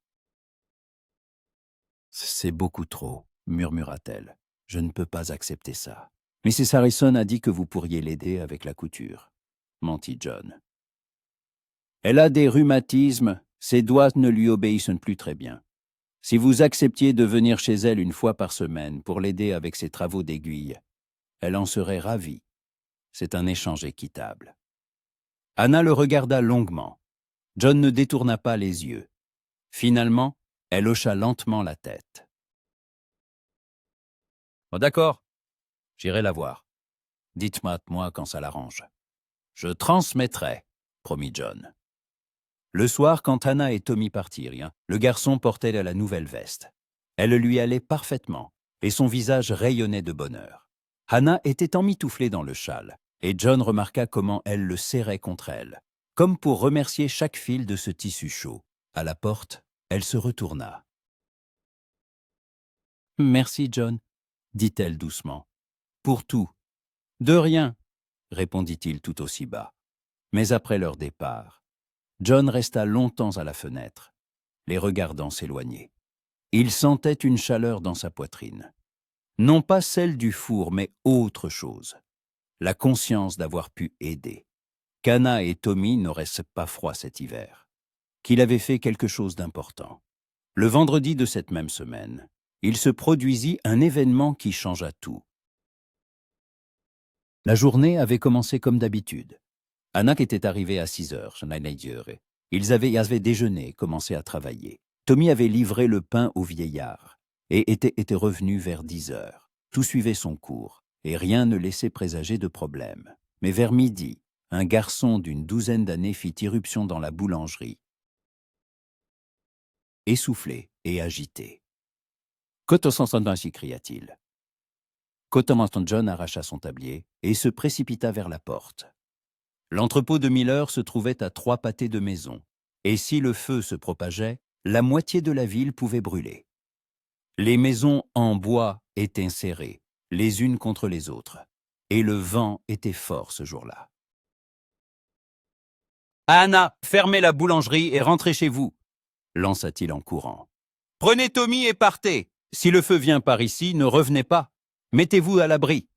« C'est beaucoup trop, murmura-t-elle. Je ne peux pas accepter ça. Mrs. Harrison a dit que vous pourriez l'aider avec la couture, mentit John. Elle a des rhumatismes, ses doigts ne lui obéissent plus très bien. Si vous acceptiez de venir chez elle une fois par semaine pour l'aider avec ses travaux d'aiguille, elle en serait ravie. C'est un échange équitable. Anna le regarda longuement. John ne détourna pas les yeux. Finalement, elle hocha lentement la tête. « Oh, d'accord, j'irai la voir. Dites-moi quand ça l'arrange. »« Je transmettrai, » promit John. Le soir, quand Hannah et Tommy partirent, le garçon portait la nouvelle veste. Elle lui allait parfaitement, et son visage rayonnait de bonheur. Hannah était emmitouflée dans le châle, et John remarqua comment elle le serrait contre elle, comme pour remercier chaque fil de ce tissu chaud. À la porte, elle se retourna. « Merci, John, » dit-elle doucement. « Pour tout. »« De rien, » répondit-il tout aussi bas. Mais après leur départ, John resta longtemps à la fenêtre, les regardant s'éloigner. Il sentait une chaleur dans sa poitrine. Non pas celle du four, mais autre chose. La conscience d'avoir pu aider. qu'Anna et Tommy n'auraient pas froid cet hiver. Qu'il avait fait quelque chose d'important. Le vendredi de cette même semaine, il se produisit un événement qui changea tout. La journée avait commencé comme d'habitude. Anna était arrivée à 6 heures. Ils avaient déjeuné, commencé à travailler. Tommy avait livré le pain au vieillard et était revenu vers 10 heures. Tout suivait son cours et rien ne laissait présager de problème. Mais vers midi, un garçon d'une 12aine d'années fit irruption dans la boulangerie. Essoufflé et agité. « Coton s'écria-t-il. John arracha son tablier et se précipita vers la porte. L'entrepôt de Miller se trouvait à 3 pâtés de maison, et si le feu se propageait, la moitié de la ville pouvait brûler. Les maisons en bois étaient serrées, les unes contre les autres, et le vent était fort ce jour-là. « Anna, fermez la boulangerie et rentrez chez vous !» lança-t-il en courant. « Prenez Tommy et partez. Si le feu vient par ici, ne revenez pas. Mettez-vous à l'abri. »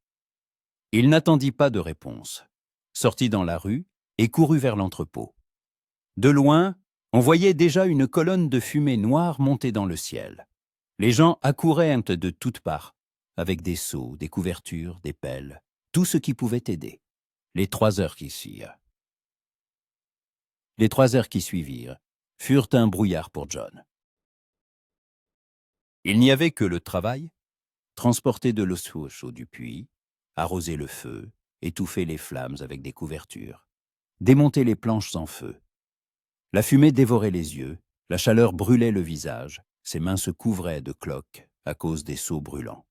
Il n'attendit pas de réponse, sortit dans la rue et courut vers l'entrepôt. De loin, on voyait déjà une colonne de fumée noire monter dans le ciel. Les gens accouraient de toutes parts, avec des seaux, des couvertures, des pelles, tout ce qui pouvait aider. Les 3 heures qui suivirent furent un brouillard pour John. Il n'y avait que le travail, transporter de l'eau chaude du puits, arroser le feu, étouffer les flammes avec des couvertures, démonter les planches en feu. La fumée dévorait les yeux, la chaleur brûlait le visage, ses mains se couvraient de cloques à cause des seaux brûlants.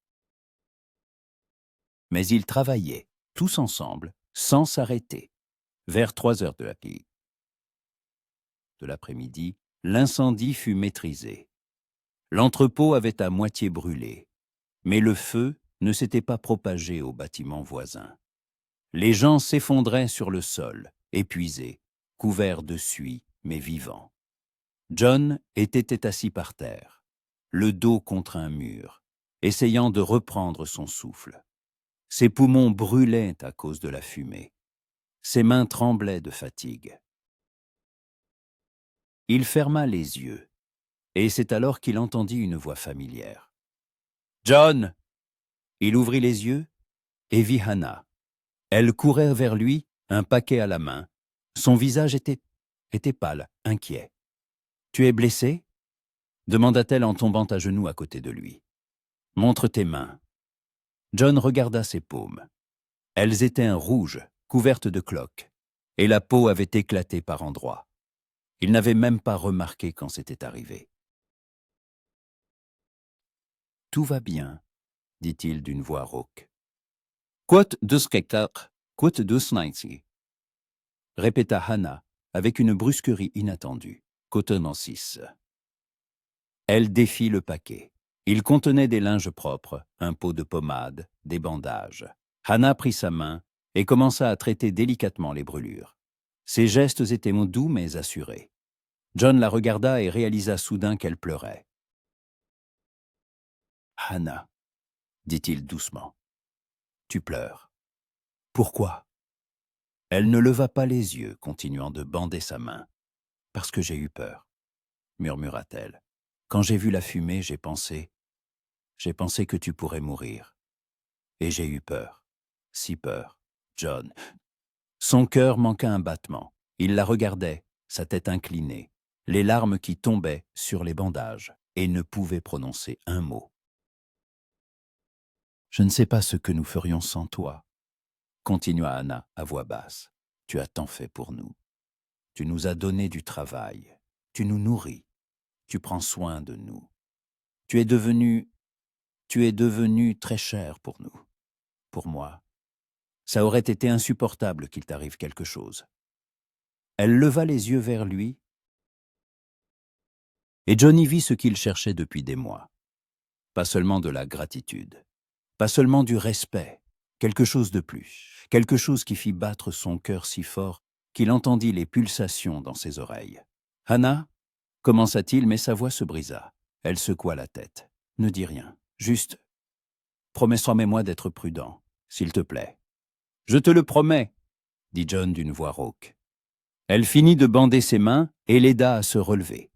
Mais ils travaillaient, tous ensemble, sans s'arrêter. Vers 3 heures de l'après-midi, l'incendie fut maîtrisé. L'entrepôt avait à moitié brûlé, mais le feu ne s'était pas propagé aux bâtiments voisins. Les gens s'effondraient sur le sol, épuisés, couverts de suie, mais vivants. John était assis par terre, le dos contre un mur, essayant de reprendre son souffle. Ses poumons brûlaient à cause de la fumée. Ses mains tremblaient de fatigue. Il ferma les yeux, et c'est alors qu'il entendit une voix familière. « John !» Il ouvrit les yeux et vit Hannah, Elle courait vers lui, un paquet à la main. Son visage était pâle, inquiet. « Tu es blessé ?» demanda-t-elle en tombant à genoux à côté de lui. « Montre tes mains. » John regarda ses paumes. Elles étaient rouges, couvertes de cloques, et la peau avait éclaté par endroits. Il n'avait même pas remarqué quand c'était arrivé. « Tout va bien, » dit-il d'une voix rauque. « Quote de spectacle, quote de snainsi, » répéta Hannah avec une brusquerie inattendue. Coton 6. Elle défit le paquet. Il contenait des linges propres, un pot de pommade, des bandages. Hannah prit sa main et commença à traiter délicatement les brûlures. Ses gestes étaient doux mais assurés. John la regarda et réalisa soudain qu'elle pleurait. « Hannah, » dit-il doucement, « tu pleures. Pourquoi ?» Elle ne leva pas les yeux, continuant de bander sa main. « Parce que j'ai eu peur, » murmura-t-elle. « Quand j'ai vu la fumée, j'ai pensé que tu pourrais mourir. Et j'ai eu peur, si peur, John. » Son cœur manqua un battement. Il la regardait, sa tête inclinée, les larmes qui tombaient sur les bandages, et ne pouvait prononcer un mot. « Je ne sais pas ce que nous ferions sans toi, » continua Hannah à voix basse. « Tu as tant fait pour nous. Tu nous as donné du travail. Tu nous nourris. Tu prends soin de nous. Tu es devenu très cher pour nous. Pour moi, ça aurait été insupportable qu'il t'arrive quelque chose. » Elle leva les yeux vers lui, et Johnny vit ce qu'il cherchait depuis des mois. Pas seulement de la gratitude, pas seulement du respect, quelque chose de plus, quelque chose qui fit battre son cœur si fort qu'il entendit les pulsations dans ses oreilles. « Hannah » commença-t-il, mais sa voix se brisa. Elle secoua la tête. « Ne dis rien, juste, promets-moi d'être prudent, s'il te plaît. »« Je te le promets, » dit John d'une voix rauque. Elle finit de bander ses mains et l'aida à se relever.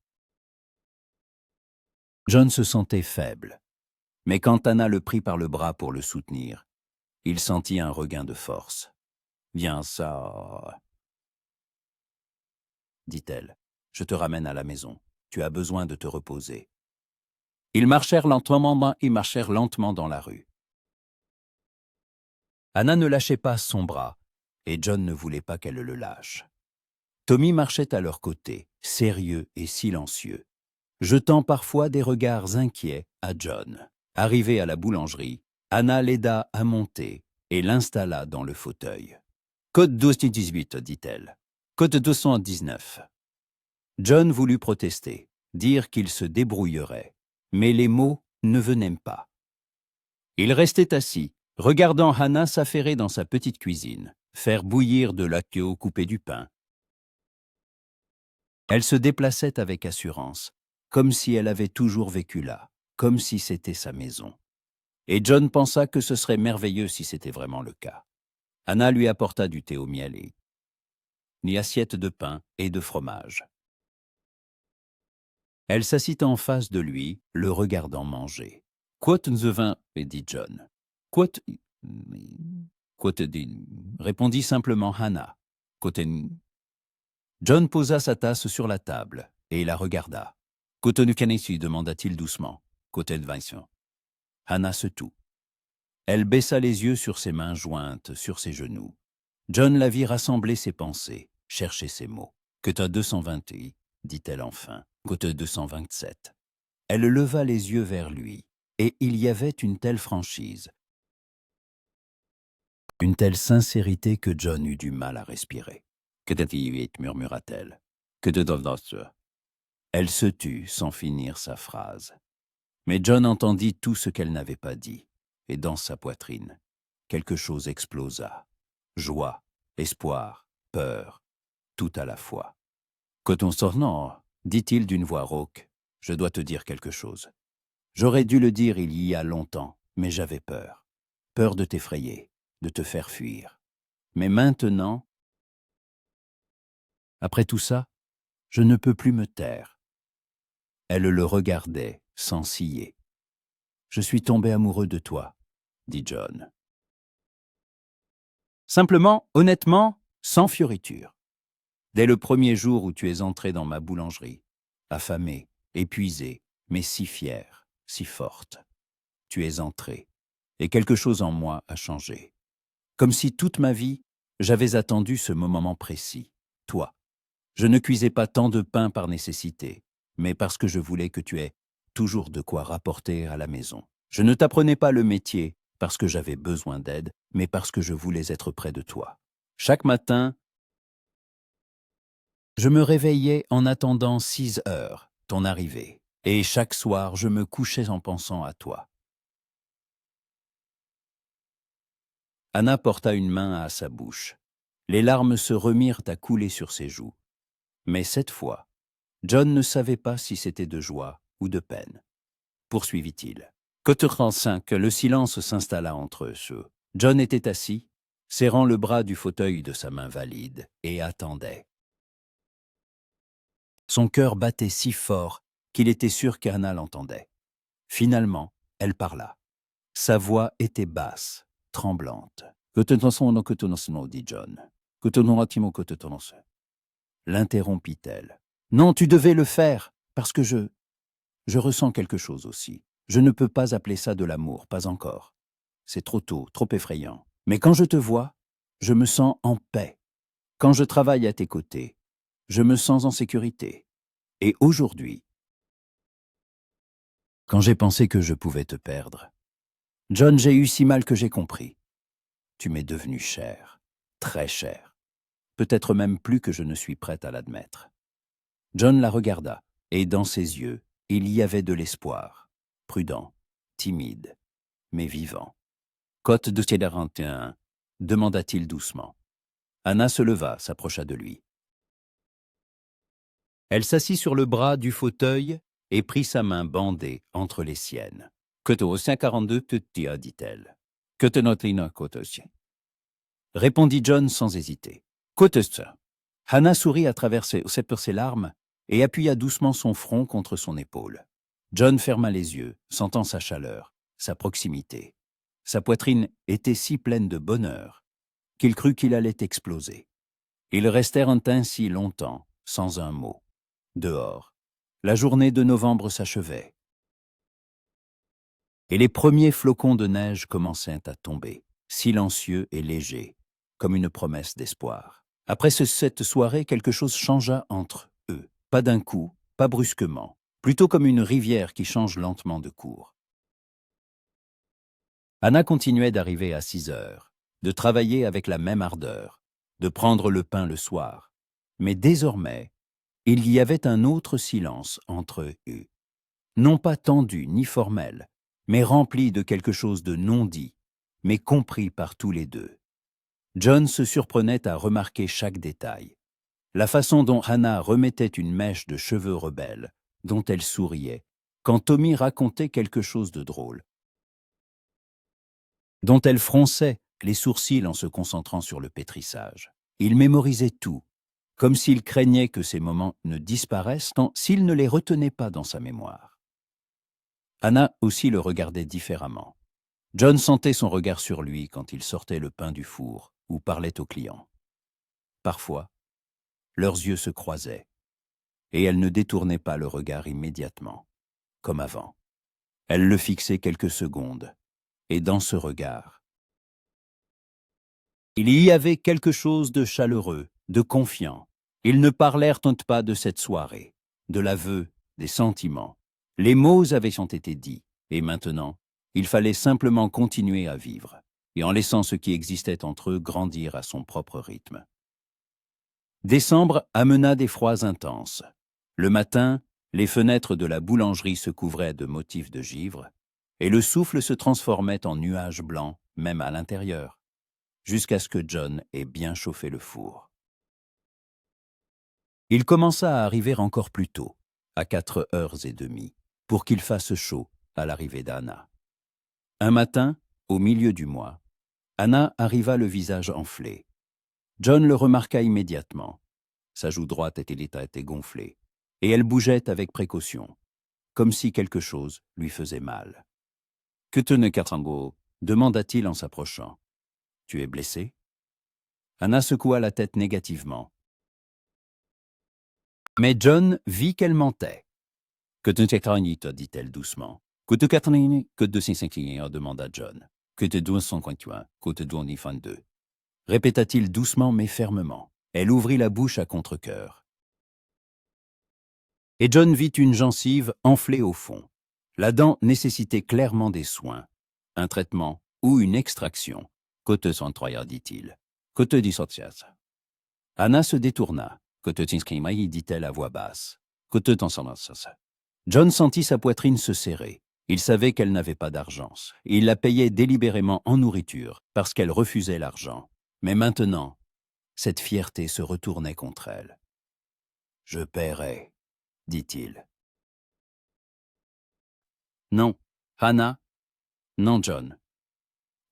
John se sentait faible, mais quand Hannah le prit par le bras pour le soutenir, il sentit un regain de force. « Viens ça, » dit-elle. « Je te ramène à la maison. Tu as besoin de te reposer. » Ils marchèrent lentement dans la rue. Hannah ne lâchait pas son bras, et John ne voulait pas qu'elle le lâche. Tommy marchait à leur côté, sérieux et silencieux, jetant parfois des regards inquiets à John. Arrivée à la boulangerie, Hannah l'aida à monter et l'installa dans le fauteuil. « Code 218, dit-elle. Code 219. » John voulut protester, dire qu'il se débrouillerait, mais les mots ne venaient pas. Il restait assis, regardant Hannah s'affairer dans sa petite cuisine, faire bouillir de l'akio, couper du pain. Elle se déplaçait avec assurance, comme si elle avait toujours vécu là, comme si c'était sa maison. Et John pensa que ce serait merveilleux si c'était vraiment le cas. Hannah lui apporta du thé au miel et une assiette de pain et de fromage. Elle s'assit en face de lui, le regardant manger. « Quote the vin » dit John. « Quote répondit simplement Hannah. « Quote » John posa sa tasse sur la table et la regarda. « Quote nu canesi » demanda-t-il doucement. « Quote Vincent » Hannah se tut. Elle baissa les yeux sur ses mains jointes, sur ses genoux. John la vit rassembler ses pensées, chercher ses mots. « Quote 220 » dit-elle enfin. « Quote 227 » Elle leva les yeux vers lui, et il y avait une telle franchise, une telle sincérité que John eut du mal à respirer. « Que t'as-t-il » murmura-t-elle. « Que de dollars » Elle se tut sans finir sa phrase. Mais John entendit tout ce qu'elle n'avait pas dit, et dans sa poitrine, quelque chose explosa. Joie, espoir, peur, tout à la fois. « Coton sornant » dit-il d'une voix rauque, « je dois te dire quelque chose. J'aurais dû le dire il y a longtemps, mais j'avais peur. Peur de t'effrayer, de te faire fuir. Mais maintenant, après tout ça, je ne peux plus me taire. » Elle le regardait sans ciller. « Je suis tombé amoureux de toi, » dit John. Simplement, honnêtement, sans fioriture. Dès le premier jour où tu es entrée dans ma boulangerie, affamée, épuisée, mais si fière, si forte, tu es entrée, et quelque chose en moi a changé. Comme si toute ma vie, j'avais attendu ce moment précis, toi. Je ne cuisais pas tant de pain par nécessité, mais parce que je voulais que tu aies toujours de quoi rapporter à la maison. Je ne t'apprenais pas le métier parce que j'avais besoin d'aide, mais parce que je voulais être près de toi. Chaque matin, je me réveillais en attendant 6 heures, ton arrivée, et chaque soir, je me couchais en pensant à toi. Anna porta une main à sa bouche. Les larmes se remirent à couler sur ses joues. Mais cette fois, John ne savait pas si c'était de joie ou de peine. Poursuivit-il. Côte 35, le silence s'installa entre eux. John était assis, serrant le bras du fauteuil de sa main valide, et attendait. Son cœur battait si fort qu'il était sûr qu'Anna l'entendait. Finalement, elle parla. Sa voix était basse, tremblante. Dit John. L'interrompit-elle. Non, tu devais le faire, parce que je ressens quelque chose aussi. Je ne peux pas appeler ça de l'amour, pas encore. C'est trop tôt, trop effrayant. Mais quand je te vois, je me sens en paix. Quand je travaille à tes côtés, je me sens en sécurité. Et aujourd'hui, quand j'ai pensé que je pouvais te perdre, John, j'ai eu si mal que j'ai compris. Tu m'es devenu cher, très cher. Peut-être même plus que je ne suis prête à l'admettre. John la regarda, et dans ses yeux, il y avait de l'espoir, prudent, timide, mais vivant. Côte de Cédarantin, demanda-t-il doucement. Anna se leva, s'approcha de lui. Elle s'assit sur le bras du fauteuil et prit sa main bandée entre les siennes. Côte au 542, te dit-elle. Côte notlina côte. Répondit John sans hésiter. Côte. Anna sourit à travers ses larmes et appuya doucement son front contre son épaule. John ferma les yeux, sentant sa chaleur, sa proximité. Sa poitrine était si pleine de bonheur qu'il crut qu'il allait exploser. Ils restèrent ainsi longtemps, sans un mot. Dehors, la journée de novembre s'achevait. Et les premiers flocons de neige commençaient à tomber, silencieux et légers, comme une promesse d'espoir. Après cette soirée, quelque chose changea entre eux. Pas d'un coup, pas brusquement, plutôt comme une rivière qui change lentement de cours. Anna continuait d'arriver à 6 heures, de travailler avec la même ardeur, de prendre le pain le soir. Mais désormais, il y avait un autre silence entre eux. Non pas tendu ni formel, mais rempli de quelque chose de non dit, mais compris par tous les deux. John se surprenait à remarquer chaque détail. La façon dont Hannah remettait une mèche de cheveux rebelles, dont elle souriait, quand Tommy racontait quelque chose de drôle, dont elle fronçait les sourcils en se concentrant sur le pétrissage. Il mémorisait tout, comme s'il craignait que ces moments ne disparaissent tant s'il ne les retenait pas dans sa mémoire. Anna aussi le regardait différemment. John sentait son regard sur lui quand il sortait le pain du four ou parlait aux clients. Parfois, leurs yeux se croisaient, et elle ne détournait pas le regard immédiatement, comme avant. Elle le fixait quelques secondes, et dans ce regard, il y avait quelque chose de chaleureux, de confiant. Ils ne parlèrent pas de cette soirée, de l'aveu, des sentiments. Les mots avaient été dits, et maintenant, il fallait simplement continuer à vivre, et en laissant ce qui existait entre eux grandir à son propre rythme. Décembre amena des froids intenses. Le matin, les fenêtres de la boulangerie se couvraient de motifs de givre, et le souffle se transformait en nuages blancs, même à l'intérieur, jusqu'à ce que John ait bien chauffé le four. Il commença à arriver encore plus tôt, à 4h30, pour qu'il fasse chaud à l'arrivée d'Anna. Un matin, au milieu du mois, Anna arriva le visage enflé. John le remarqua immédiatement. Sa joue droite était gonflée, et elle bougeait avec précaution, comme si quelque chose lui faisait mal. « Que tenez, Katrango » demanda-t-il en s'approchant. « Tu es blessé » Anna secoua la tête négativement. Mais John vit qu'elle mentait. « Que te dit-elle doucement. « Que te que 251 demanda John. « Que te 251, que te 252. » Répéta-t-il doucement mais fermement. Elle ouvrit la bouche à contre-cœur. Et John vit une gencive enflée au fond. La dent nécessitait clairement des soins, un traitement ou une extraction. « Que te 103, dit-il. « Que te 103. » Anna se détourna. « Que te dit-elle à voix basse. « Que te 103. » John sentit sa poitrine se serrer. Il savait qu'elle n'avait pas d'argent. Il la payait délibérément en nourriture parce qu'elle refusait l'argent. Mais maintenant, cette fierté se retournait contre elle. « Je paierai, » dit-il. « Non, Hannah. Non, John. »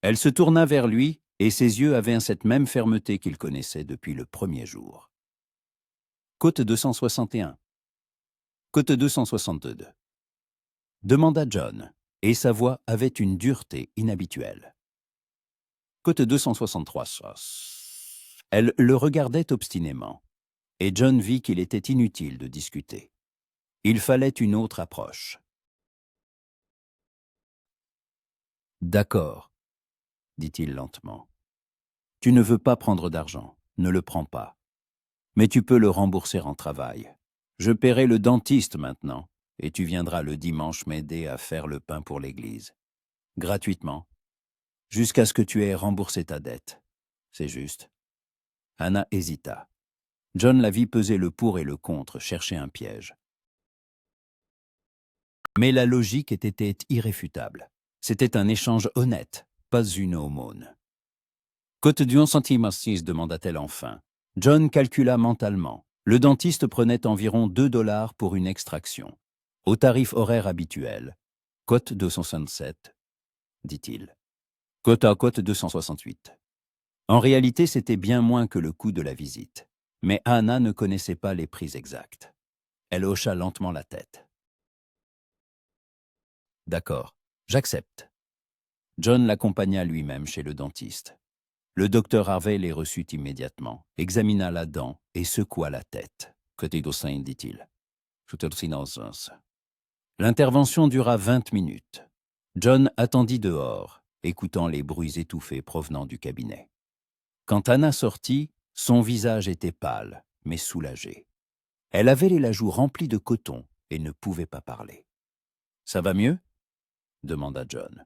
Elle se tourna vers lui et ses yeux avaient cette même fermeté qu'il connaissait depuis le premier jour. Côte 261. Côte 262. Demanda John, et sa voix avait une dureté inhabituelle. Côte 263. Elle le regardait obstinément, et John vit qu'il était inutile de discuter. Il fallait une autre approche. « D'accord, » dit-il lentement. « Tu ne veux pas prendre d'argent, ne le prends pas. Mais tu peux le rembourser en travail. Je paierai le dentiste maintenant, et tu viendras le dimanche m'aider à faire le pain pour l'église. Gratuitement, jusqu'à ce que tu aies remboursé ta dette. C'est juste. » Hannah hésita. John la vit peser le pour et le contre, chercher un piège. Mais la logique était irréfutable. C'était un échange honnête, pas une aumône. « Côte du 11 centimes 6 » demanda-t-elle enfin. John calcula mentalement. Le dentiste prenait environ 2 $ pour une extraction. Au tarif horaire habituel. Côte 267, dit-il. Côte à côte 268. En réalité, c'était bien moins que le coût de la visite. Mais Hannah ne connaissait pas les prix exacts. Elle hocha lentement la tête. « D'accord, j'accepte. » John l'accompagna lui-même chez le dentiste. Le docteur Harvey les reçut immédiatement, examina la dent et secoua la tête. « Côté d'Ossin, dit-il. » L'intervention dura 20 minutes. John attendit dehors, écoutant les bruits étouffés provenant du cabinet. Quand Hannah sortit, son visage était pâle, mais soulagé. Elle avait la joue remplie de coton et ne pouvait pas parler. « Ça va mieux ?» demanda John.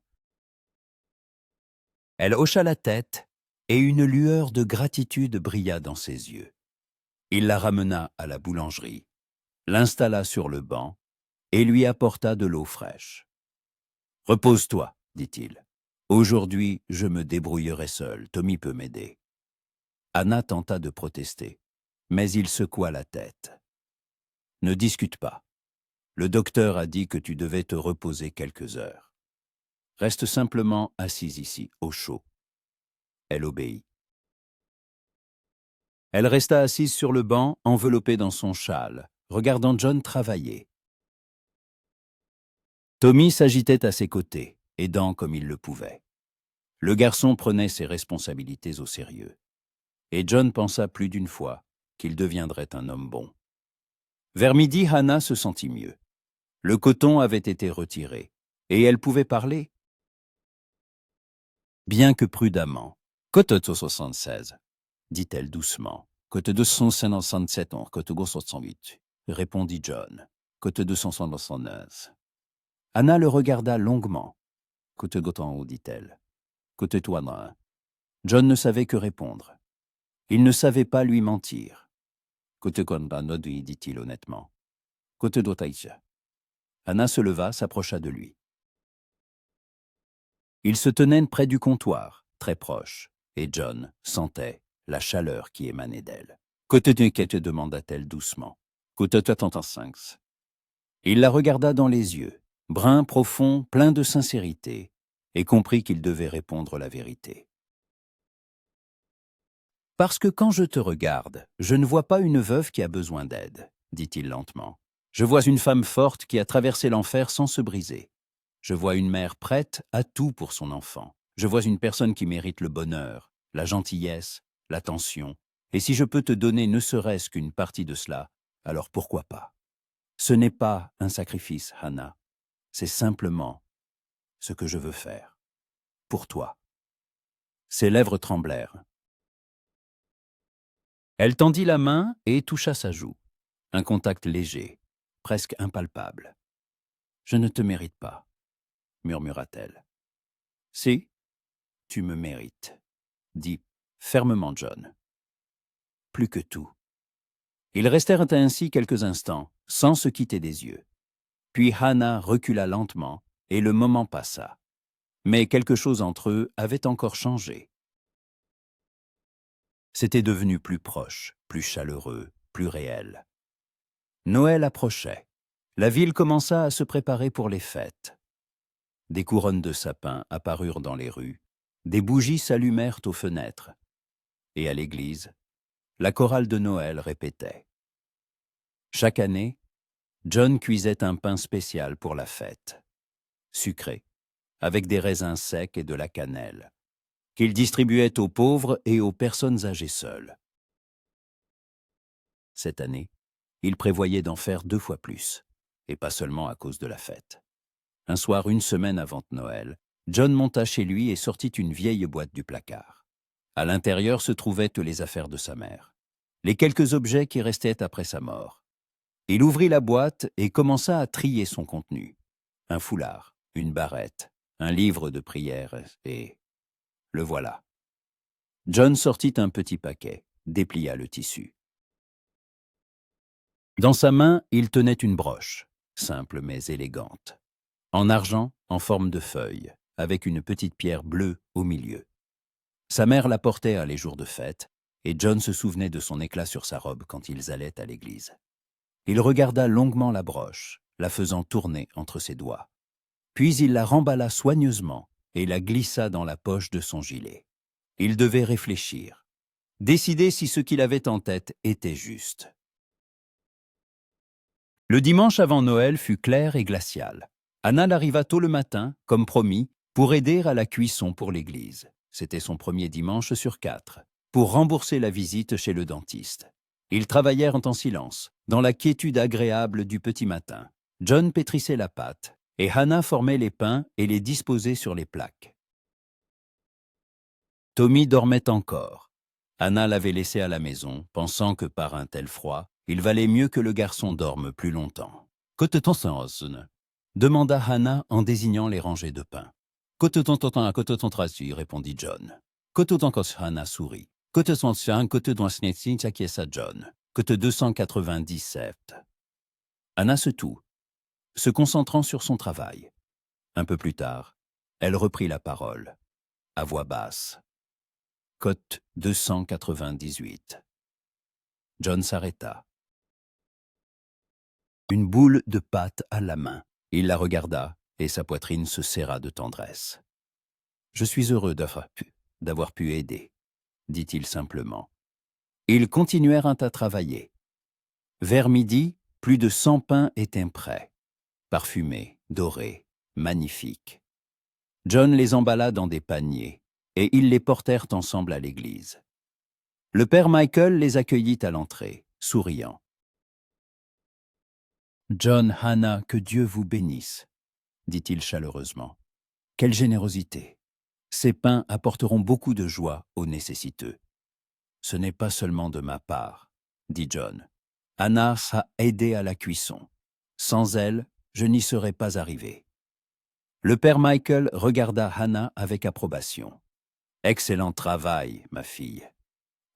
Elle hocha la tête et une lueur de gratitude brilla dans ses yeux. Il la ramena à la boulangerie, l'installa sur le banc et lui apporta de l'eau fraîche. « Repose-toi, dit-il. Aujourd'hui, je me débrouillerai seul. Tommy peut m'aider. » Hannah tenta de protester, mais il secoua la tête. « Ne discute pas. Le docteur a dit que tu devais te reposer quelques heures. Reste simplement assise ici, au chaud. » Elle obéit. Elle resta assise sur le banc, enveloppée dans son châle, regardant John travailler. Tommy s'agitait à ses côtés, aidant comme il le pouvait. Le garçon prenait ses responsabilités au sérieux. Et John pensa plus d'une fois qu'il deviendrait un homme bon. Vers midi, Hannah se sentit mieux. Le coton avait été retiré, et elle pouvait parler. Bien que prudemment. « Côte 276, » dit-elle doucement. « Côte 257, côte 208, » répondit John. « Côte 279. » Hannah le regarda longuement. « Côte Gotan, » dit-elle. « Côte Toine. » John ne savait que répondre. Il ne savait pas lui mentir. « Côte Kondan, » dit-il honnêtement. « Côte Dotaïch. » Hannah se leva, s'approcha de lui. Ils se tenaient près du comptoir, très proches, et John sentait la chaleur qui émanait d'elle. « Côte de » demanda-t-elle doucement. « Côte 85. » Il la regarda dans les yeux, brun, profond, plein de sincérité, et comprit qu'il devait répondre la vérité. « Parce que quand je te regarde, je ne vois pas une veuve qui a besoin d'aide, » dit-il lentement. « Je vois une femme forte qui a traversé l'enfer sans se briser. Je vois une mère prête à tout pour son enfant. Je vois une personne qui mérite le bonheur, la gentillesse, l'attention, et si je peux te donner ne serait-ce qu'une partie de cela, alors pourquoi pas? Ce n'est pas un sacrifice, Hannah, c'est simplement ce que je veux faire, pour toi. » Ses lèvres tremblèrent. Elle tendit la main et toucha sa joue. Un contact léger, presque impalpable. « Je ne te mérite pas, » murmura-t-elle. « Si, tu me mérites, » dit fermement John. Plus que tout. Ils restèrent ainsi quelques instants, sans se quitter des yeux. Puis Hannah recula lentement, et le moment passa. Mais quelque chose entre eux avait encore changé. C'était devenu plus proche, plus chaleureux, plus réel. Noël approchait. La ville commença à se préparer pour les fêtes. Des couronnes de sapins apparurent dans les rues, des bougies s'allumèrent aux fenêtres. Et à l'église, la chorale de Noël répétait. Chaque année, John cuisait un pain spécial pour la fête, sucré, avec des raisins secs et de la cannelle, qu'il distribuait aux pauvres et aux personnes âgées seules. Cette année, il prévoyait d'en faire 2 fois plus, et pas seulement à cause de la fête. Un soir, une semaine avant Noël, John monta chez lui et sortit une vieille boîte du placard. À l'intérieur se trouvaient les affaires de sa mère, les quelques objets qui restaient après sa mort. Il ouvrit la boîte et commença à trier son contenu. Un foulard, une barrette, un livre de prière et... le voilà. John sortit un petit paquet, déplia le tissu. Dans sa main, il tenait une broche, simple mais élégante, en argent, en forme de feuille, avec une petite pierre bleue au milieu. Sa mère la portait à les jours de fête, et John se souvenait de son éclat sur sa robe quand ils allaient à l'église. Il regarda longuement la broche, la faisant tourner entre ses doigts. Puis il la remballa soigneusement et la glissa dans la poche de son gilet. Il devait réfléchir, décider si ce qu'il avait en tête était juste. Le dimanche avant Noël fut clair et glacial. Hannah arriva tôt le matin, comme promis, pour aider à la cuisson pour l'église. C'était son premier dimanche sur 4, pour rembourser la visite chez le dentiste. Ils travaillèrent en silence, dans la quiétude agréable du petit matin. John pétrissait la pâte, et Hannah formait les pains et les disposait sur les plaques. Tommy dormait encore. Hannah l'avait laissé à la maison, pensant que par un tel froid, il valait mieux que le garçon dorme plus longtemps. « Côte-ton demanda Hannah en désignant les rangées de pain. « Côte-ton trasu, répondit John. « Côte-ton Hannah sourit. « Côte-ton John. « Côte 297. » Hannah se tut, se concentrant sur son travail. Un peu plus tard, elle reprit la parole, à voix basse. Côte 298. John s'arrêta. Une boule de pâte à la main. Il la regarda et sa poitrine se serra de tendresse. « Je suis heureux d'avoir pu aider, » dit-il simplement. Ils continuèrent à travailler. Vers midi, plus de 100 pains étaient prêts, parfumés, dorés, magnifiques. John les emballa dans des paniers et ils les portèrent ensemble à l'église. Le père Michael les accueillit à l'entrée, souriant. « John, Hannah, que Dieu vous bénisse, » dit-il chaleureusement. « Quelle générosité! Ces pains apporteront beaucoup de joie aux nécessiteux. »« Ce n'est pas seulement de ma part, » dit John. « Hannah a aidé à la cuisson. Sans elle, je n'y serais pas arrivé. » Le père Michael regarda Hannah avec approbation. « Excellent travail, ma fille.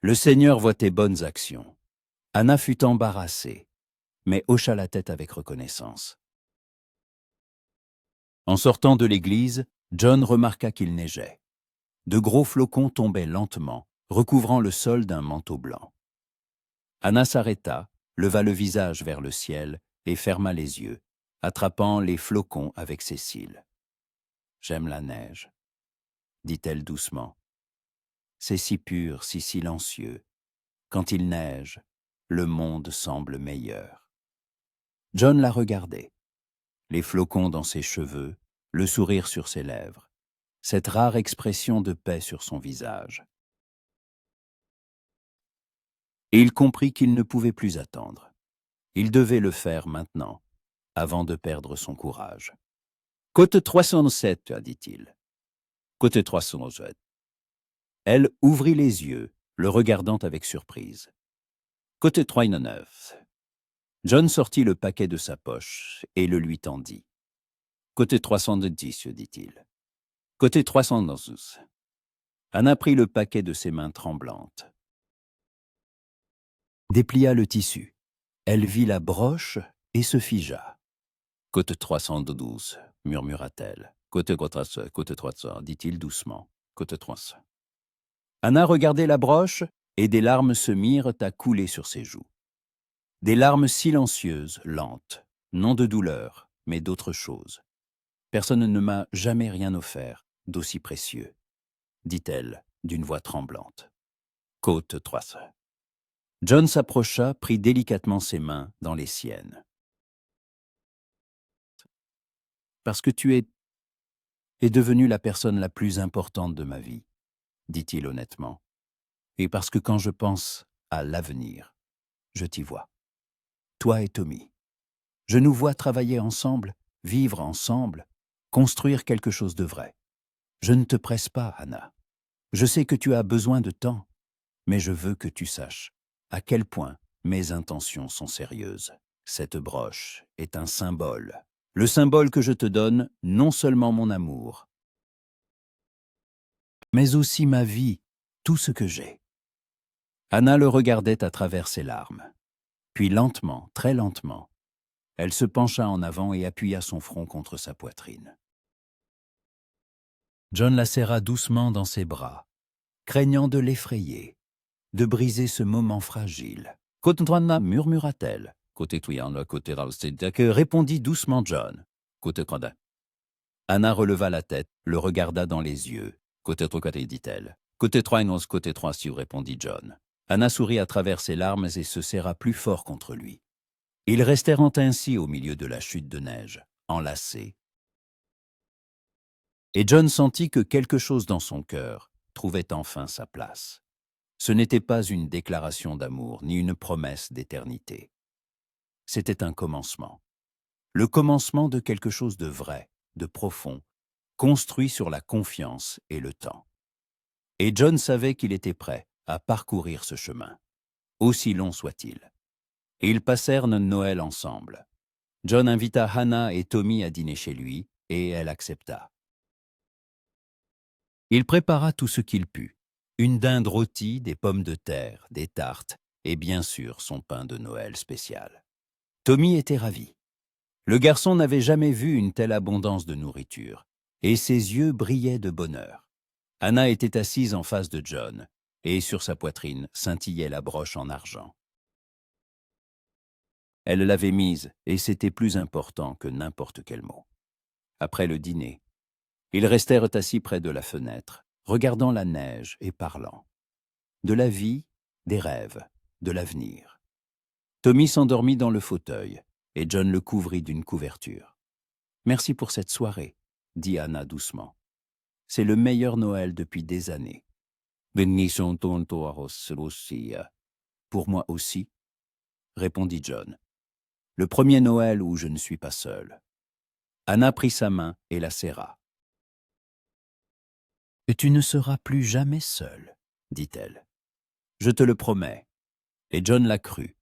Le Seigneur voit tes bonnes actions. » Hannah fut embarrassée, mais hocha la tête avec reconnaissance. En sortant de l'église, John remarqua qu'il neigeait. De gros flocons tombaient lentement, recouvrant le sol d'un manteau blanc. Hannah s'arrêta, leva le visage vers le ciel et ferma les yeux, attrapant les flocons avec ses cils. « J'aime la neige, » dit-elle doucement. « C'est si pur, si silencieux. Quand il neige, le monde semble meilleur. » John la regardait. Les flocons dans ses cheveux, le sourire sur ses lèvres, cette rare expression de paix sur son visage. Et il comprit qu'il ne pouvait plus attendre. Il devait le faire maintenant, avant de perdre son courage. « Côte 307, dit-il. Côte 307. » Elle ouvrit les yeux, le regardant avec surprise. Côte 309. John sortit le paquet de sa poche et le lui tendit. Côté 310, dit-il. Côté 311. Anna prit le paquet de ses mains tremblantes. Déplia le tissu. Elle vit la broche et se figea. Côte 312, murmura-t-elle. Côte 300, dit-il doucement. Côte 300. Anna regardait la broche et des larmes se mirent à couler sur ses joues. Des larmes silencieuses, lentes, non de douleur, mais d'autre chose. Personne ne m'a jamais rien offert d'aussi précieux, dit-elle d'une voix tremblante. Côte 300. John s'approcha, prit délicatement ses mains dans les siennes. Parce que tu es devenue la personne la plus importante de ma vie, dit-il honnêtement. Et parce que quand je pense à l'avenir, je t'y vois. Toi et Tommy. Je nous vois travailler ensemble, vivre ensemble, construire quelque chose de vrai. Je ne te presse pas, Anna. Je sais que tu as besoin de temps, mais je veux que tu saches à quel point mes intentions sont sérieuses. Cette broche est un symbole. Le symbole que je te donne, non seulement mon amour, mais aussi ma vie, tout ce que j'ai. Anna le regardait à travers ses larmes. Puis lentement, très lentement, elle se pencha en avant et appuya son front contre sa poitrine. John la serra doucement dans ses bras, craignant de l'effrayer, de briser ce moment fragile. « Côte-toi-na » murmura-t-elle. « Côté-toi-na, côté-toi-na » que répondit doucement John. « Côté-toi-na » Anna releva la tête, le regarda dans les yeux. « Côté-toi-na » dit-elle. « Côté-toi-na, côté-toi-na » répondit John. Anna sourit à travers ses larmes et se serra plus fort contre lui. Ils restèrent ainsi au milieu de la chute de neige, enlacés. Et John sentit que quelque chose dans son cœur trouvait enfin sa place. Ce n'était pas une déclaration d'amour, ni une promesse d'éternité. C'était un commencement. Le commencement de quelque chose de vrai, de profond, construit sur la confiance et le temps. Et John savait qu'il était prêt à parcourir ce chemin, aussi long soit-il. Et ils passèrent Noël ensemble. John invita Hannah et Tommy à dîner chez lui, et elle accepta. Il prépara tout ce qu'il put. Une dinde rôtie, des pommes de terre, des tartes, et bien sûr son pain de Noël spécial. Tommy était ravi. Le garçon n'avait jamais vu une telle abondance de nourriture, et ses yeux brillaient de bonheur. Hannah était assise en face de John, et sur sa poitrine scintillait la broche en argent. Elle l'avait mise, et c'était plus important que n'importe quel mot. Après le dîner, ils restèrent assis près de la fenêtre, regardant la neige et parlant. De la vie, des rêves, de l'avenir. Tommy s'endormit dans le fauteuil, et John le couvrit d'une couverture. « Merci pour cette soirée, » dit Hannah doucement. « C'est le meilleur Noël depuis des années. »« Pour moi aussi, » répondit John. « Le premier Noël où je ne suis pas seul. » Hannah prit sa main et la serra. « Tu ne seras plus jamais seul, » dit-elle. « Je te le promets. » Et John la crut,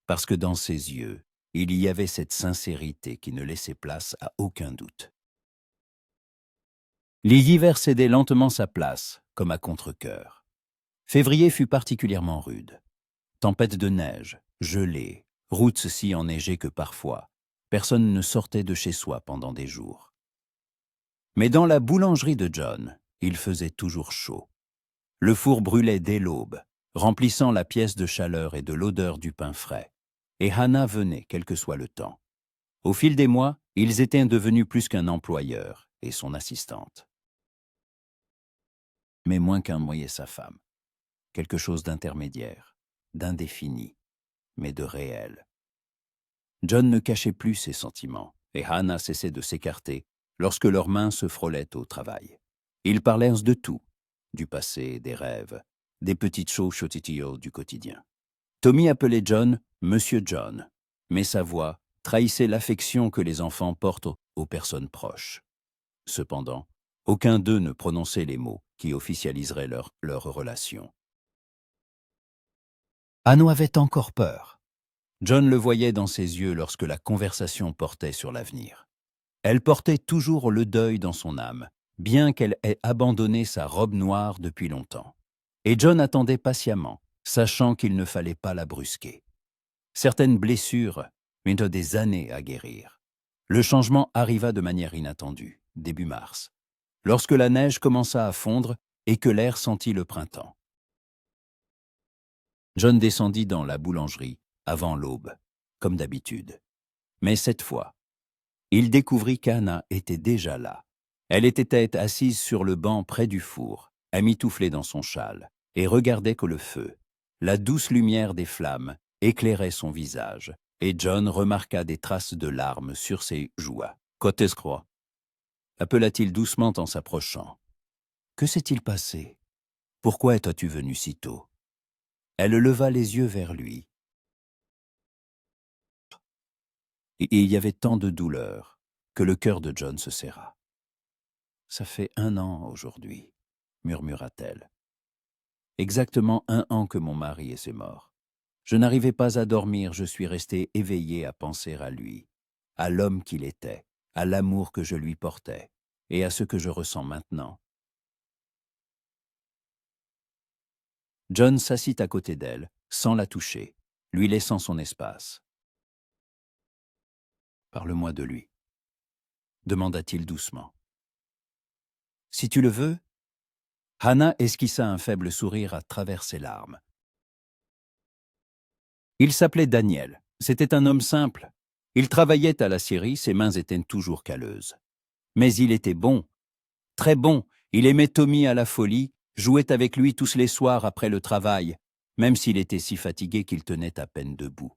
parce que dans ses yeux, il y avait cette sincérité qui ne laissait place à aucun doute. L'hiver cédait lentement sa place, comme à contre-cœur. Février fut particulièrement rude. Tempête de neige, gelée, routes si enneigées que parfois, personne ne sortait de chez soi pendant des jours. Mais dans la boulangerie de John, il faisait toujours chaud. Le four brûlait dès l'aube, remplissant la pièce de chaleur et de l'odeur du pain frais. Et Hannah venait, quel que soit le temps. Au fil des mois, ils étaient devenus plus qu'un employeur et son assistante. Mais moins qu'un mari et sa femme. Quelque chose d'intermédiaire, d'indéfini, mais de réel. John ne cachait plus ses sentiments, et Hannah cessait de s'écarter lorsque leurs mains se frôlaient au travail. Ils parlèrent de tout, du passé, des rêves, des petites choses chotitillos du quotidien. Tommy appelait John Monsieur John, mais sa voix trahissait l'affection que les enfants portent aux personnes proches. Cependant, aucun d'eux ne prononçait les mots qui officialiseraient leur relation. Anno avait encore peur. John le voyait dans ses yeux lorsque la conversation portait sur l'avenir. Elle portait toujours le deuil dans son âme, bien qu'elle ait abandonné sa robe noire depuis longtemps. Et John attendait patiemment, sachant qu'il ne fallait pas la brusquer. Certaines blessures mettent des années à guérir. Le changement arriva de manière inattendue, début mars, lorsque la neige commença à fondre et que l'air sentit le printemps. John descendit dans la boulangerie avant l'aube, comme d'habitude. Mais cette fois, il découvrit qu'Anna était déjà là. Elle était assise sur le banc près du four, emmitouflée dans son châle, et regardait que le feu, la douce lumière des flammes, éclairait son visage, et John remarqua des traces de larmes sur ses joues. « Qu'est-ce appela-t-il doucement en s'approchant. « Que s'est-il passé? Pourquoi es-tu venu si tôt ?» Elle leva les yeux vers lui. Et il y avait tant de douleur que le cœur de John se serra. « Ça fait 1 an aujourd'hui, » murmura-t-elle. « Exactement 1 an que mon mari est mort. Je n'arrivais pas à dormir, je suis restée éveillée à penser à lui, à l'homme qu'il était, à l'amour que je lui portais, et à ce que je ressens maintenant. » John s'assit à côté d'elle, sans la toucher, lui laissant son espace. « Parle-moi de lui, » demanda-t-il doucement. « Si tu le veux. » Hannah esquissa un faible sourire à travers ses larmes. Il s'appelait Daniel. C'était un homme simple. Il travaillait à l'acierie, ses mains étaient toujours calleuses. Mais il était bon, très bon. Il aimait Tommy à la folie, jouait avec lui tous les soirs après le travail, même s'il était si fatigué qu'il tenait à peine debout.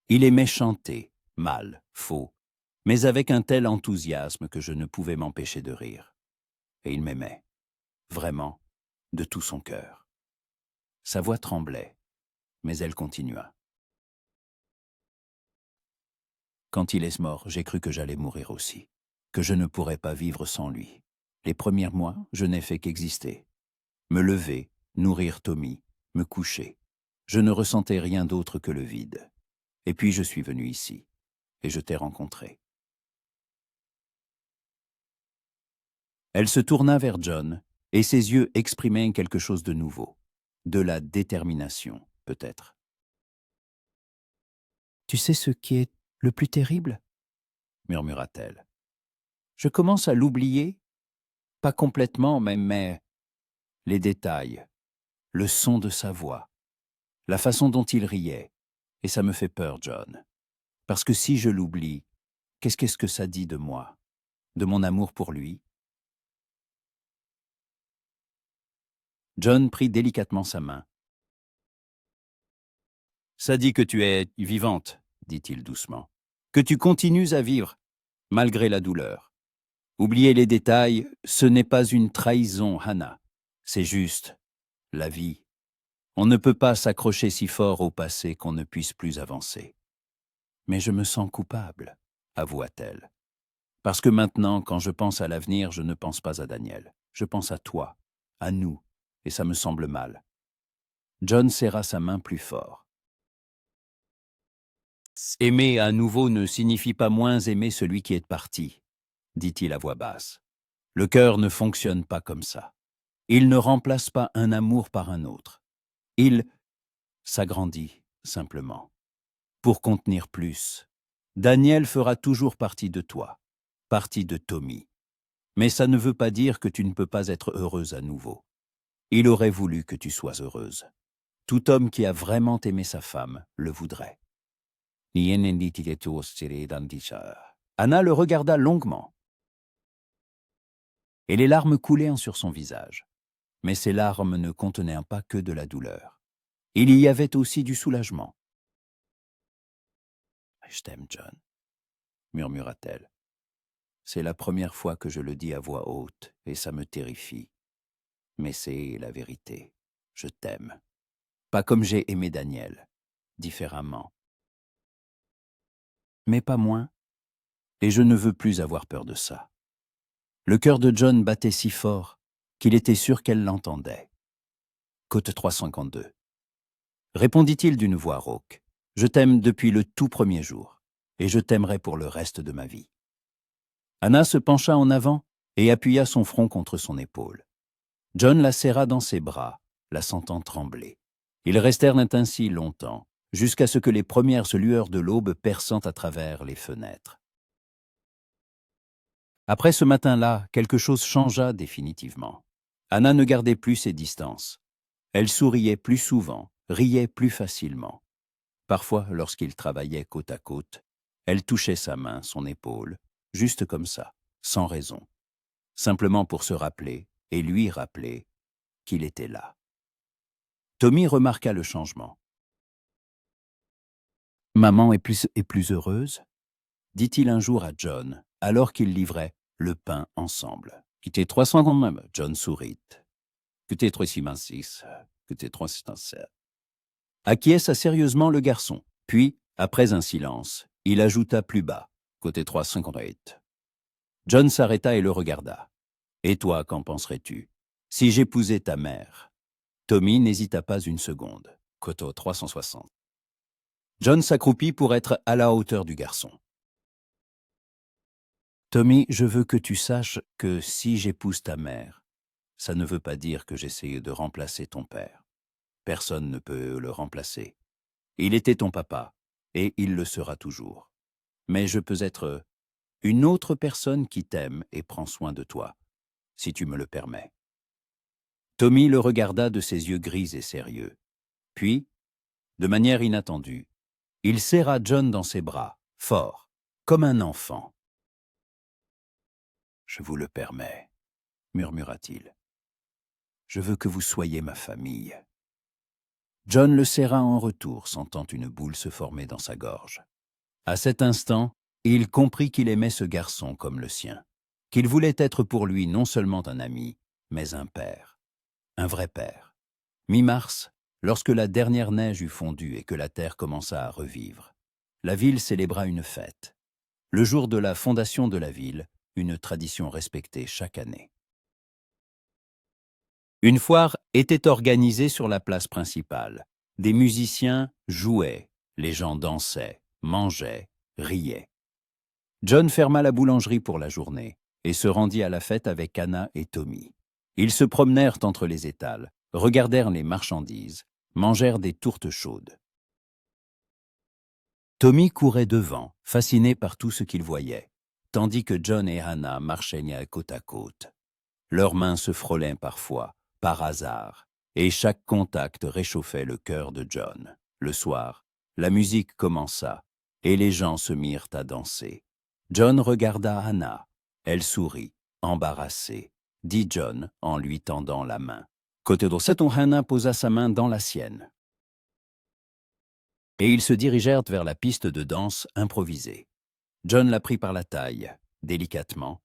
Il aimait chanter, mal, faux, mais avec un tel enthousiasme que je ne pouvais m'empêcher de rire. Et il m'aimait, vraiment, de tout son cœur. Sa voix tremblait, mais elle continua. Quand il est mort, j'ai cru que j'allais mourir aussi, que je ne pourrais pas vivre sans lui. Les premiers mois, je n'ai fait qu'exister. Me lever, nourrir Tommy, me coucher. Je ne ressentais rien d'autre que le vide. Et puis je suis venu ici, et je t'ai rencontré. Elle se tourna vers John, et ses yeux exprimaient quelque chose de nouveau, de la détermination, peut-être. « Tu sais ce qui est le plus terrible ?» murmura-t-elle. « Je commence à l'oublier, pas complètement, mais les détails, le son de sa voix, la façon dont il riait, et ça me fait peur, John. Parce que si je l'oublie, qu'est-ce que ça dit de moi, de mon amour pour lui ?» John prit délicatement sa main. « Ça dit que tu es vivante, » dit-il doucement, « que tu continues à vivre, malgré la douleur. Oublier les détails, ce n'est pas une trahison, Hannah. C'est juste la vie. On ne peut pas s'accrocher si fort au passé qu'on ne puisse plus avancer. Mais je me sens coupable, avoua-t-elle. Parce que maintenant, quand je pense à l'avenir, je ne pense pas à Daniel. Je pense à toi, à nous, et ça me semble mal. » John serra sa main plus fort. « Aimer à nouveau ne signifie pas moins aimer celui qui est parti, » dit-il à voix basse. « Le cœur ne fonctionne pas comme ça. Il ne remplace pas un amour par un autre. Il s'agrandit, simplement, pour contenir plus. Daniel fera toujours partie de toi, partie de Tommy. Mais ça ne veut pas dire que tu ne peux pas être heureuse à nouveau. Il aurait voulu que tu sois heureuse. Tout homme qui a vraiment aimé sa femme le voudrait. » Anna le regarda longuement, et les larmes coulaient sur son visage. Mais ces larmes ne contenaient pas que de la douleur. Il y avait aussi du soulagement. « Je t'aime, John, » murmura-t-elle. « C'est la première fois que je le dis à voix haute, et ça me terrifie. Mais c'est la vérité. Je t'aime. Pas comme j'ai aimé Daniel, différemment. Mais pas moins, et je ne veux plus avoir peur de ça. Le cœur de John battait si fort qu'il était sûr qu'elle l'entendait. Côte 352. Répondit-il d'une voix rauque. Je t'aime depuis le tout premier jour, et je t'aimerai pour le reste de ma vie. Anna se pencha en avant et appuya son front contre son épaule. John la serra dans ses bras, la sentant trembler. Ils restèrent ainsi longtemps, jusqu'à ce que les premières lueurs de l'aube perçant à travers les fenêtres. Après ce matin-là, quelque chose changea définitivement. Anna ne gardait plus ses distances. Elle souriait plus souvent, riait plus facilement. Parfois, lorsqu'ils travaillaient côte à côte, elle touchait sa main, son épaule, juste comme ça, sans raison, simplement pour se rappeler, et lui rappeler, qu'il était là. Tommy remarqua le changement. « Maman est plus heureuse ?» dit-il un jour à John, alors qu'ils livraient le pain ensemble. « Qui t'es 300 quand même ?» John sourit. « Que t'es 306, que t'es 307. » Acquiesça sérieusement le garçon. Puis, après un silence, il ajouta plus bas, côté 358. John s'arrêta et le regarda. « Et toi, qu'en penserais-tu, si j'épousais ta mère ?» Tommy n'hésita pas une seconde, côté 360. John s'accroupit pour être à la hauteur du garçon. « Tommy, je veux que tu saches que si j'épouse ta mère, ça ne veut pas dire que j'essaye de remplacer ton père. Personne ne peut le remplacer. Il était ton papa, et il le sera toujours. Mais je peux être une autre personne qui t'aime et prend soin de toi, si tu me le permets. » Tommy le regarda de ses yeux gris et sérieux. Puis, de manière inattendue, il serra John dans ses bras, fort, comme un enfant. « Je vous le permets, » murmura-t-il. « Je veux que vous soyez ma famille. » John le serra en retour, sentant une boule se former dans sa gorge. À cet instant, il comprit qu'il aimait ce garçon comme le sien, qu'il voulait être pour lui non seulement un ami, mais un père, un vrai père. Mi-mars, lorsque la dernière neige eut fondu et que la terre commença à revivre, la ville célébra une fête. Le jour de la fondation de la ville, une tradition respectée chaque année. Une foire était organisée sur la place principale. Des musiciens jouaient, les gens dansaient, mangeaient, riaient. John ferma la boulangerie pour la journée et se rendit à la fête avec Anna et Tommy. Ils se promenèrent entre les étals, regardèrent les marchandises, mangèrent des tourtes chaudes. Tommy courait devant, fasciné par tout ce qu'il voyait, tandis que John et Anna marchaient côte à côte. Leurs mains se frôlaient parfois, par hasard, et chaque contact réchauffait le cœur de John. Le soir, la musique commença, et les gens se mirent à danser. John regarda Anna. Elle sourit, embarrassée, dit John en lui tendant la main. Côté de cette, Anna posa sa main dans la sienne. Et ils se dirigèrent vers la piste de danse improvisée. John la prit par la taille, délicatement,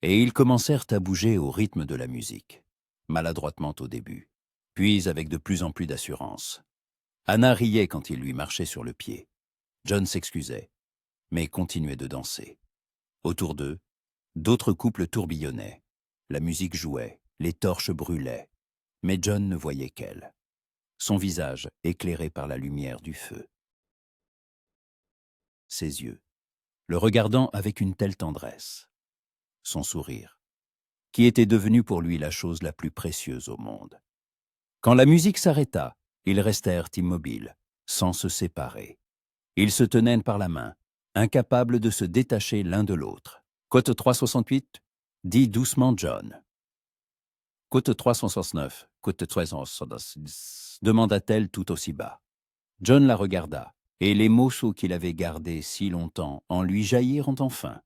et ils commencèrent à bouger au rythme de la musique, maladroitement au début, puis avec de plus en plus d'assurance. Anna riait quand il lui marchait sur le pied. John s'excusait, mais continuait de danser. Autour d'eux, d'autres couples tourbillonnaient. La musique jouait, les torches brûlaient, mais John ne voyait qu'elle, son visage éclairé par la lumière du feu. Ses yeux, le regardant avec une telle tendresse. Son sourire, qui était devenu pour lui la chose la plus précieuse au monde. Quand la musique s'arrêta, ils restèrent immobiles, sans se séparer. Ils se tenaient par la main, incapables de se détacher l'un de l'autre. Côte 368, dit doucement John. Côte 369, côte 370, demanda-t-elle tout aussi bas. John la regarda, et les morceaux qu'il avait gardés si longtemps en lui jaillirent enfin.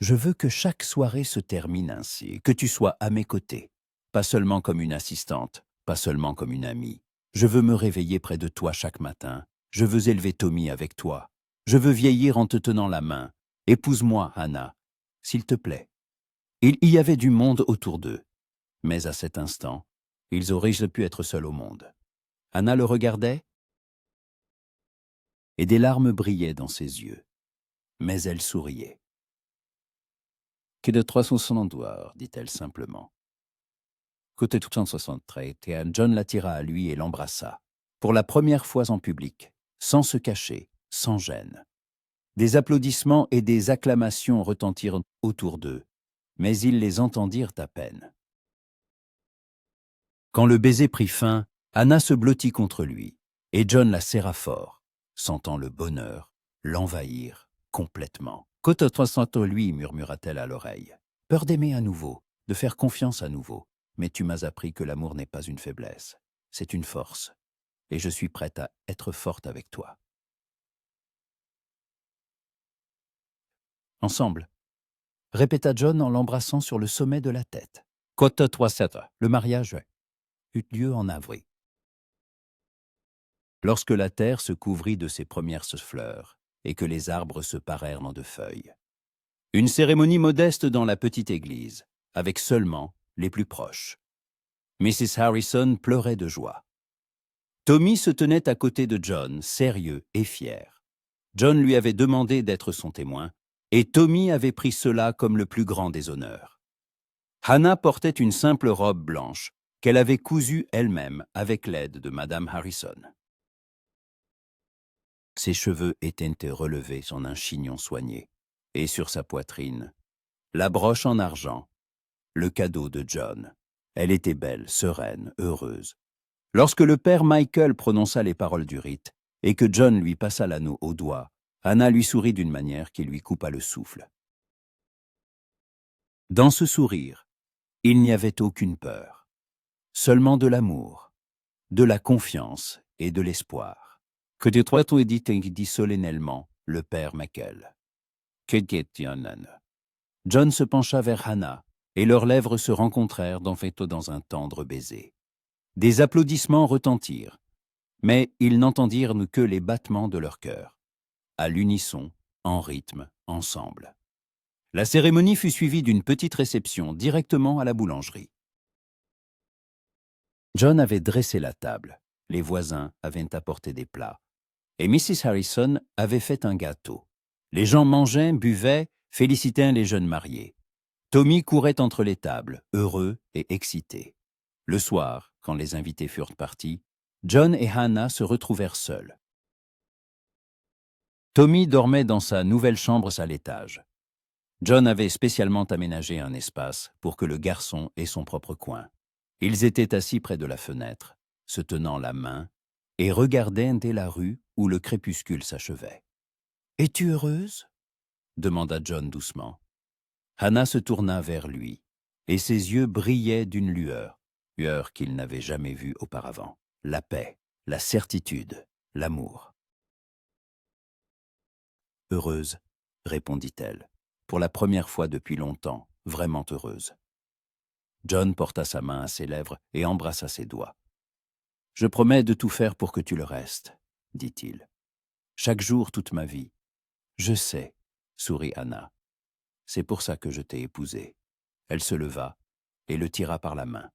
Je veux que chaque soirée se termine ainsi, que tu sois à mes côtés, pas seulement comme une assistante, pas seulement comme une amie. Je veux me réveiller près de toi chaque matin, je veux élever Tommy avec toi, je veux vieillir en te tenant la main. Épouse-moi, Anna, s'il te plaît. Il y avait du monde autour d'eux, mais à cet instant, ils auraient pu être seuls au monde. Hannah le regardait, et des larmes brillaient dans ses yeux. Mais elle souriait. « Que de 362, dit-elle simplement. Côté 363, et John l'attira à lui et l'embrassa, pour la première fois en public, sans se cacher, sans gêne. Des applaudissements et des acclamations retentirent autour d'eux, mais ils les entendirent à peine. Quand le baiser prit fin, Hannah se blottit contre lui, et John la serra fort, sentant le bonheur l'envahir complètement. « Côte 300, lui, murmura-t-elle à l'oreille. Peur d'aimer à nouveau, de faire confiance à nouveau. Mais tu m'as appris que l'amour n'est pas une faiblesse, c'est une force. Et je suis prête à être forte avec toi. » Ensemble, répéta John en l'embrassant sur le sommet de la tête. Côte 37, le mariage eut lieu en avril. Lorsque la terre se couvrit de ses premières fleurs et que les arbres se parèrent de feuilles. Une cérémonie modeste dans la petite église, avec seulement les plus proches. Mrs. Harrison pleurait de joie. Tommy se tenait à côté de John, sérieux et fier. John lui avait demandé d'être son témoin, et Tommy avait pris cela comme le plus grand des honneurs. Hannah portait une simple robe blanche qu'elle avait cousue elle-même avec l'aide de Madame Harrison. Ses cheveux étaient relevés en un chignon soigné, et sur sa poitrine, la broche en argent, le cadeau de John. Elle était belle, sereine, heureuse. Lorsque le père Michael prononça les paroles du rite et que John lui passa l'anneau au doigt, Hannah lui sourit d'une manière qui lui coupa le souffle. Dans ce sourire, il n'y avait aucune peur, seulement de l'amour, de la confiance et de l'espoir. Que de trois tout dit solennellement le père Michael. John se pencha vers Hannah et leurs lèvres se rencontrèrent dans un tendre baiser. Des applaudissements retentirent, mais ils n'entendirent que les battements de leur cœur, à l'unisson, en rythme, ensemble. La cérémonie fut suivie d'une petite réception directement à la boulangerie. John avait dressé la table, les voisins avaient apporté des plats, et Mrs. Harrison avait fait un gâteau. Les gens mangeaient, buvaient, félicitaient les jeunes mariés. Tommy courait entre les tables, heureux et excité. Le soir, quand les invités furent partis, John et Hannah se retrouvèrent seuls. Tommy dormait dans sa nouvelle chambre à l'étage. John avait spécialement aménagé un espace pour que le garçon ait son propre coin. Ils étaient assis près de la fenêtre, se tenant la main, et regardaient dès la rue où le crépuscule s'achevait. « Es-tu heureuse » demanda John doucement. Hannah se tourna vers lui, et ses yeux brillaient d'une lueur qu'il n'avait jamais vue auparavant. La paix, la certitude, l'amour. « Heureuse, répondit-elle, pour la première fois depuis longtemps, vraiment heureuse. » John porta sa main à ses lèvres et embrassa ses doigts. « Je promets de tout faire pour que tu le restes, » dit-il. « Chaque jour, toute ma vie. »« Je sais, » sourit Hannah. « C'est pour ça que je t'ai épousée. » Elle se leva et le tira par la main.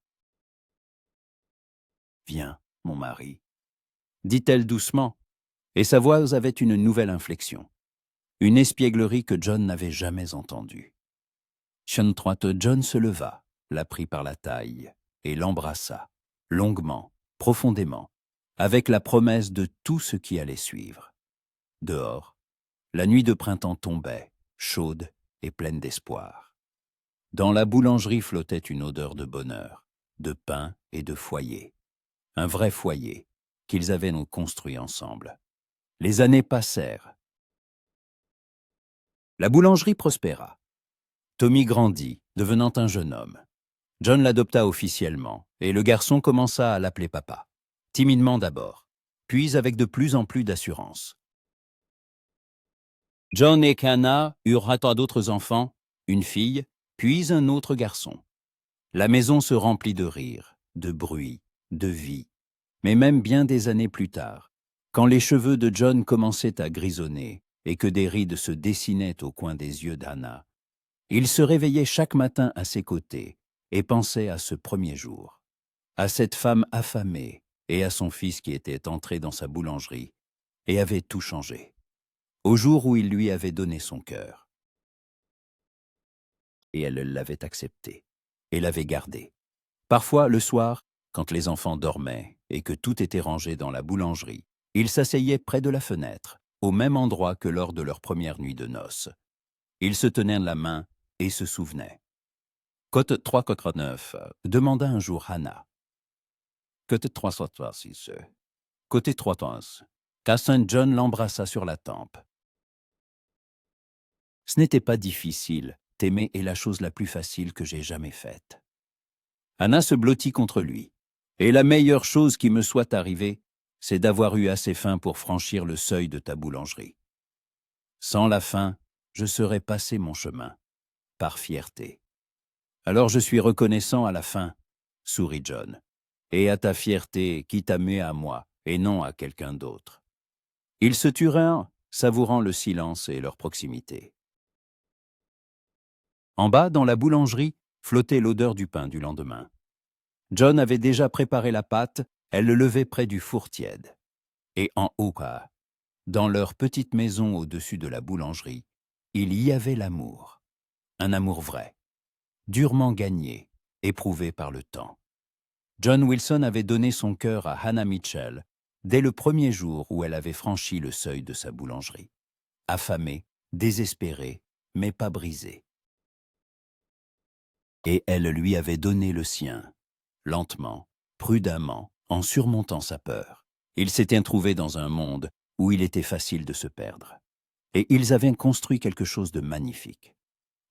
« Viens, mon mari, » dit-elle doucement, et sa voix avait une nouvelle inflexion, une espièglerie que John n'avait jamais entendue. John se leva, la prit par la taille et l'embrassa, longuement, profondément, avec la promesse de tout ce qui allait suivre. Dehors, la nuit de printemps tombait, chaude et pleine d'espoir. Dans la boulangerie flottait une odeur de bonheur, de pain et de foyer. Un vrai foyer qu'ils avaient construit ensemble. Les années passèrent. La boulangerie prospéra. Tommy grandit, devenant un jeune homme. John l'adopta officiellement, et le garçon commença à l'appeler papa. Timidement d'abord, puis avec de plus en plus d'assurance. John et Hannah eurent d'autres enfants, une fille, puis un autre garçon. La maison se remplit de rires, de bruit, de vie. Mais même bien des années plus tard, quand les cheveux de John commençaient à grisonner et que des rides se dessinaient au coin des yeux d'Hannah, il se réveillait chaque matin à ses côtés et pensait à ce premier jour, à cette femme affamée et à son fils qui était entré dans sa boulangerie et avait tout changé, au jour où il lui avait donné son cœur. Et elle l'avait accepté et l'avait gardé. Parfois, le soir, quand les enfants dormaient et que tout était rangé dans la boulangerie, ils s'asseyaient près de la fenêtre, au même endroit que lors de leur première nuit de noces. Ils se tenaient la main et se souvenaient. Côte 389 demanda un jour Hannah. Côte 336. Côté 315. Car Saint John l'embrassa sur la tempe. Ce n'était pas difficile, t'aimer est la chose la plus facile que j'ai jamais faite. Hannah se blottit contre lui. Et la meilleure chose qui me soit arrivée, c'est d'avoir eu assez faim pour franchir le seuil de ta boulangerie. Sans la faim, je serais passé mon chemin, par fierté. Alors je suis reconnaissant à la fin, sourit John, et à ta fierté qui t'a mis à moi et non à quelqu'un d'autre. Ils se turèrent, savourant le silence et leur proximité. En bas, dans la boulangerie, flottait l'odeur du pain du lendemain. John avait déjà préparé la pâte, elle le levait près du four tiède. Et en haut, dans leur petite maison au-dessus de la boulangerie, il y avait l'amour. Un amour vrai, durement gagné, éprouvé par le temps. John Wilson avait donné son cœur à Hannah Mitchell dès le premier jour où elle avait franchi le seuil de sa boulangerie. Affamée, désespérée, mais pas brisée. Et elle lui avait donné le sien, lentement, prudemment, en surmontant sa peur. Ils s'étaient trouvés dans un monde où il était facile de se perdre. Et ils avaient construit quelque chose de magnifique,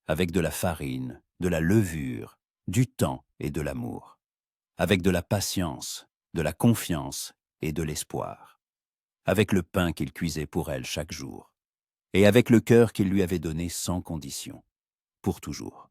avec de la farine, de la levure, du temps et de l'amour, avec de la patience, de la confiance et de l'espoir, avec le pain qu'il cuisait pour elle chaque jour, et avec le cœur qu'il lui avait donné sans condition, pour toujours.